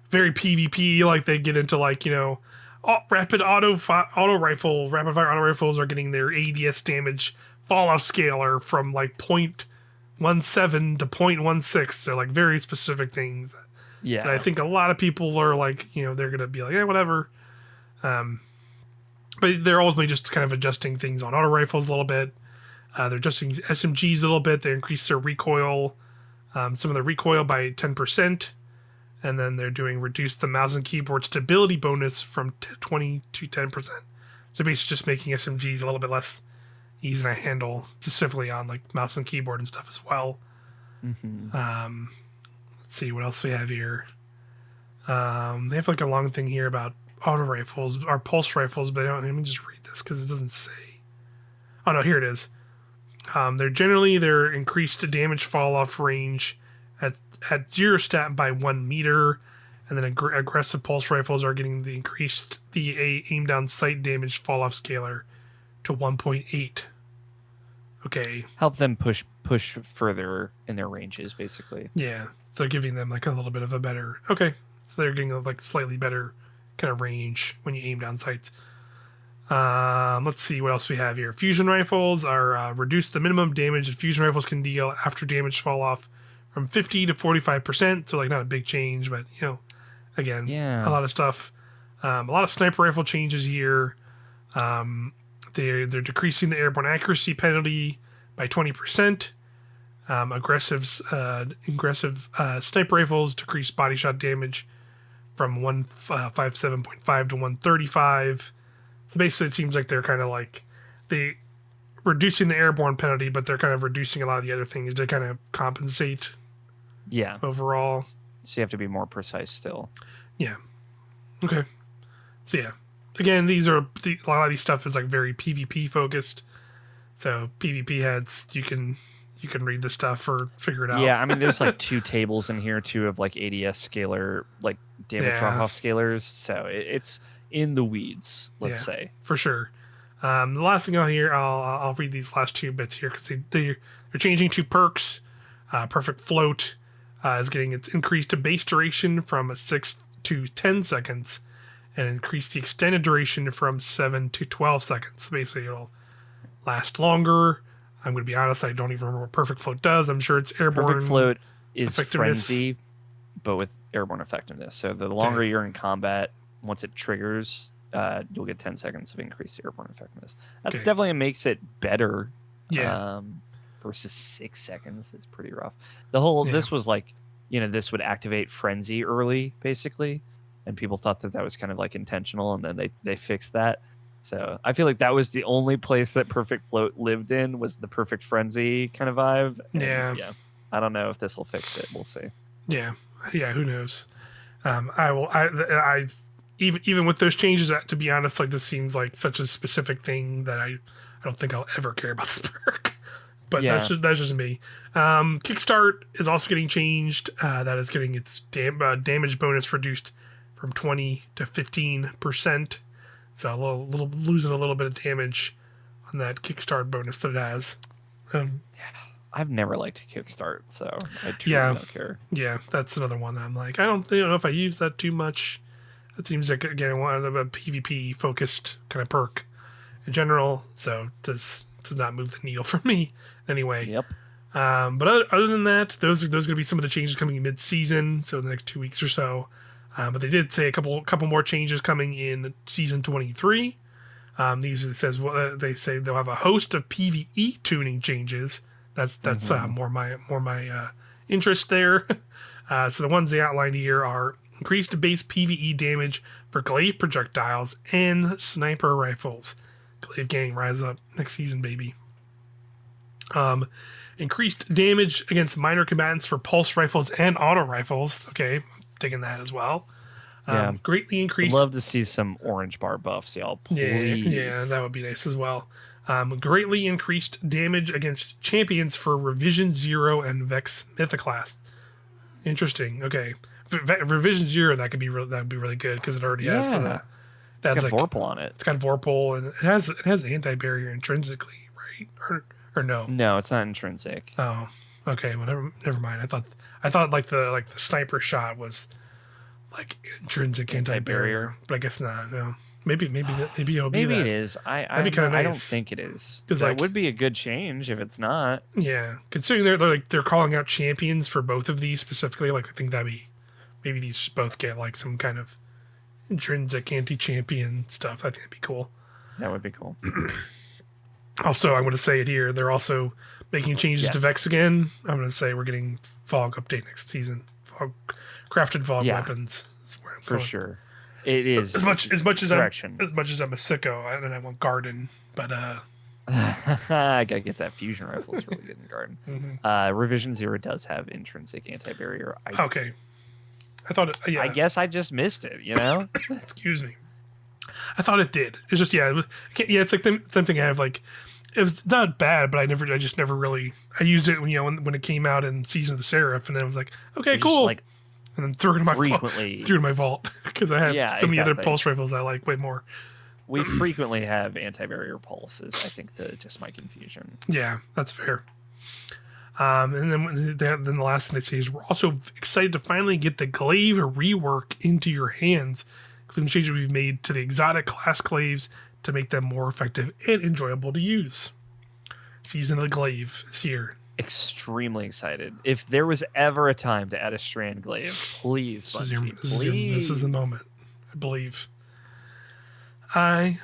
very PvP. Like they get into like rapid fire auto rifles are getting their ADS damage fall off scaler from like 0.1 .17 to .16. They're like very specific things that I think a lot of people are like, they're going to be like, whatever. But they're ultimately just kind of adjusting things on auto rifles a little bit. They're adjusting SMGs a little bit. They increase their recoil, some of the recoil by 10%. And then they're doing reduce the mouse and keyboard stability bonus from 20 to 10%. So basically just making SMGs a little bit less easy to handle, specifically on like mouse and keyboard and stuff as well. Mm-hmm. Let's see what else we have here. They have like a long thing here about auto rifles or pulse rifles, but let me just read this because it doesn't say. Oh no, here it is. They're increased damage fall off range at 0 stat by 1 meter, and then aggressive pulse rifles are getting the increased aim down sight damage fall off scalar to 1.8. Okay. Help them push further in their ranges, basically. Yeah, so they're giving them like a little bit of a better. Okay, so they're getting like slightly better kind of range when you aim down sights. Let's see what else we have here. Fusion rifles are reduce the minimum damage that fusion rifles can deal after damage fall off from 50 to 45%. So like not a big change, but again, a lot of stuff. A lot of sniper rifle changes here. They're decreasing the airborne accuracy penalty by 20%. Aggressive sniper rifles decrease body shot damage from 157.5 to 135. So basically, it seems like they're kind of like they reducing the airborne penalty, but they're kind of reducing a lot of the other things to kind of compensate. Yeah. Overall, so you have to be more precise still. Yeah. Okay. So yeah, again, a lot of these stuff is like very PvP focused. So PvP heads, you can read the stuff or figure it out. Yeah, I mean, there's like 2 tables in here too of like ADS scalar, like damage drop off scalars. So it's in the weeds, let's say. For sure. The last thing I'll read these last 2 bits here because they're changing 2 perks. Perfect Float is getting its increased base duration from 6 to 10 seconds and increase the extended duration from 7 to 12 seconds. Basically, it'll last longer. I'm going to be honest, I don't even remember what Perfect Float does. I'm sure it's airborne. Perfect Float is frenzy, but with airborne effectiveness. So the longer you're in combat, once it triggers, you'll get 10 seconds of increased airborne effectiveness. That's definitely makes it better. Yeah. Versus 6 seconds is pretty rough. This was like, this would activate frenzy early, basically, and people thought that was kind of like intentional, and then they fixed that. So I feel like that was the only place that Perfect Float lived in was the Perfect Frenzy kind of vibe. And yeah. I don't know if this will fix it. We'll see. Yeah. Who knows? I even with those changes, to be honest, like this seems like such a specific thing that I don't think I'll ever care about this perk. But that's just me. Kickstart is also getting changed. That is getting its damage bonus reduced from 20 to 15%. So a little losing a little bit of damage on that Kickstart bonus that it has. I've never liked Kickstart, so I truly don't care. Yeah, that's another one that I'm like, I don't know if I use that too much. It seems like, again, one of a PvP focused kind of perk in general, so does not move the needle for me anyway. Yep. But other than that, those are going to be some of the changes coming in mid-season, so in the next 2 weeks or so. But they did say a couple more changes coming in season 23. They say they'll have a host of PvE tuning changes. That's more my interest there. So the ones they outlined here are increased base PvE damage for glaive projectiles and sniper rifles. Glaive gang, rise up next season, baby. Increased damage against minor combatants for pulse rifles and auto rifles. Okay, I'm digging that as well. Greatly increased. I'd love to see some orange bar buffs, y'all. Please. Yeah, that would be nice as well. Greatly increased damage against champions for Revision 0 and Vex Mythoclast. Interesting. Okay, Revision 0 that would be really good because it already has the. It's got Vorpal on it. It's got Vorpal and it has anti-barrier intrinsically, right? Or no? No, it's not intrinsic. Oh, okay. Well, never mind. I thought like the sniper shot was like intrinsic anti-barrier, but I guess not. No. Maybe it'll be Maybe that. it is. That'd be kind of nice. I don't think it is. Because That would be a good change if it's not. Yeah, considering they're calling out champions for both of these specifically, like I think that'd be maybe these both get like some kind of intrinsic anti-champion stuff. I think that'd be cool. That would be cool. Also, I'm going to say it here. They're also making changes to Vex again. I'm going to say we're getting Fog update next season. Crafted Fog weapons is where I'm going. For sure. It is as much as I'm a direction. sicko, and I want Garden, but I gotta get that fusion rifle. It's really good in Garden. Mm-hmm. Revision 0 does have intrinsic anti-barrier. Okay, I thought it. Yeah. I guess I just missed it. Excuse me. I thought it did. It's just it's like the same thing I have. Like, it was not bad, but I just never really. I used it when it came out in Season of the Seraph, and then I was like, okay, cool. And then threw it in my vault because I have so many other pulse rifles I like way more. We frequently have anti-barrier pulses. I think just my confusion. Yeah, that's fair. And then the last thing they say is we're also excited to finally get the glaive rework into your hands, including changes we've made to the exotic class glaives to make them more effective and enjoyable to use. Season of the Glaive is here. Extremely excited. If there was ever a time to add a strand glaive, please, Bungie, this is the moment. I believe. I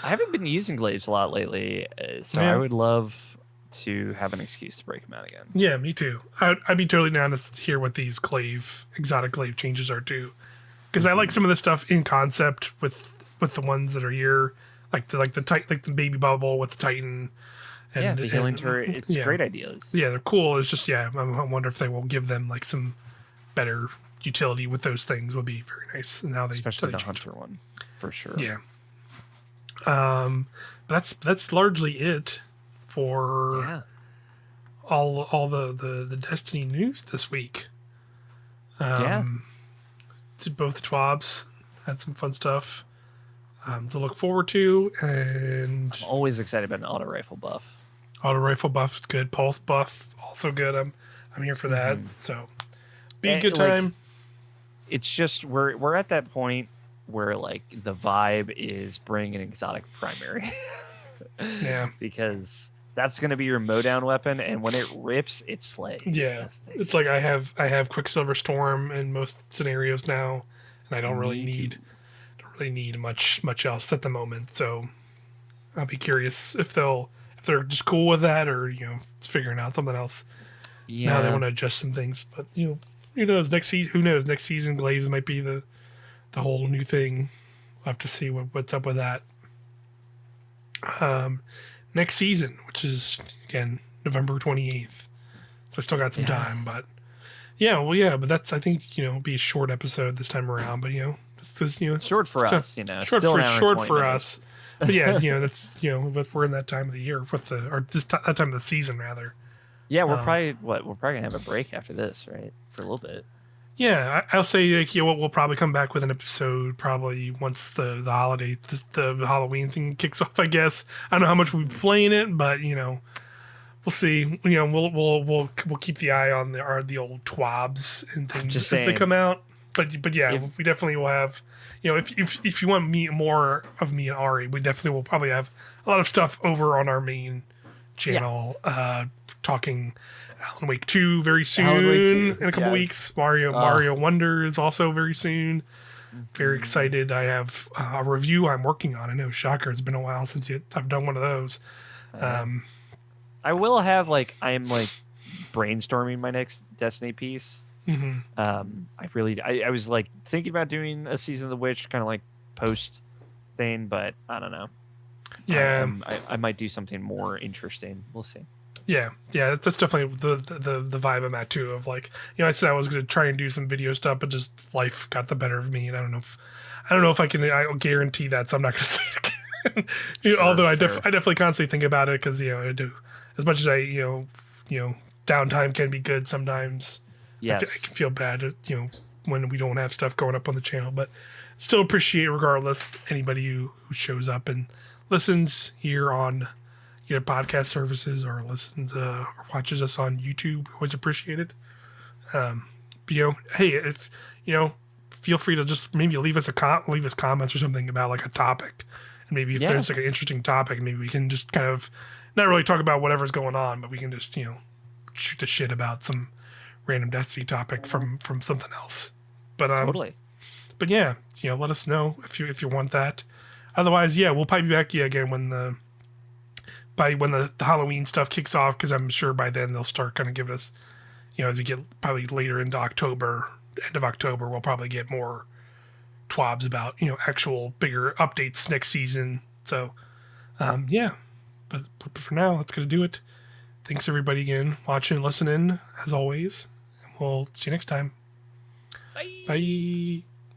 haven't been using glaives a lot lately, so I would love to have an excuse to break them out again. Yeah, me too. I'd be totally down to hear what these exotic glaive changes are too, because I like some of the stuff in concept with the ones that are here, like the baby bubble with the Titan. And, the healing turret. It's great ideas. Yeah, they're cool. It's just I wonder if they will give them like some better utility with those things. Would be very nice. And how they especially the hunter one for sure. Yeah. That's largely it for all the Destiny news this week. To both TWABs had some fun stuff to look forward to, and I'm always excited about an auto rifle buff. Auto rifle buff is good. Pulse buff also good. I'm here for that. So be a good time. It's just we're at that point where like the vibe is bring an exotic primary. Yeah. Because that's going to be your mowdown weapon, and when it rips, it slays. Yeah. It's like I have Quicksilver Storm in most scenarios now, and I don't really need much else at the moment. So I'll be curious if they're just cool with that, or it's figuring out something else. Yeah. Now they want to adjust some things, but who knows? Who knows? Next season, glaives might be the whole new thing. We'll have to see what's up with that. Next season, which is again November 28th, so I still got some time. But but that's I think be a short episode this time around. But this is short for us. Short for us. But that's but we're in that time of the year with that time of the season rather. Yeah, we're probably gonna have a break after this, right? For a little bit. Yeah, I'll say we'll probably come back with an episode probably once the holiday the Halloween thing kicks off. I guess I don't know how much we'll be playing it, but we'll see. We'll keep the eye on the old TWABs and things as they come out. But we definitely will have. If you want more of me and Auri, we definitely will probably have a lot of stuff over on our main channel. Talking Alan Wake 2 very soon in a couple weeks. Mario Wonder is also very soon. Very excited. I have a review I'm working on. I know, shocker. It's been a while since I've done one of those. I will have I'm brainstorming my next Destiny piece. Mm-hmm. I was thinking about doing a Season of the Witch kind of post thing, but I don't know. Yeah, I might do something more interesting. We'll see. Yeah, that's definitely the vibe I'm at too. Of I said I was going to try and do some video stuff, but just life got the better of me, and I don't know if I can. I'll guarantee that, so I'm not going to say it again. Although I definitely constantly think about it because I do as much as I downtime can be good sometimes. Yes. I can feel bad, when we don't have stuff going up on the channel, but still appreciate regardless anybody who shows up and listens here on either podcast services or listens or watches us on YouTube. Always appreciate it. Hey, if feel free to just maybe leave us leave us comments or something about like a topic, and maybe if there's like an interesting topic, maybe we can just kind of not really talk about whatever's going on, but we can just shoot the shit about some random Destiny topic from something else. But totally. But yeah, let us know if you want that. Otherwise, yeah, we'll probably be back again when the Halloween stuff kicks off, because I'm sure by then they'll start kind of giving us, as we get probably later into October, end of October, we'll probably get more twabs about actual bigger updates next season. So yeah, but for now, that's gonna do it. Thanks everybody again, watching and listening as always, and we'll see you next time. Bye. Bye.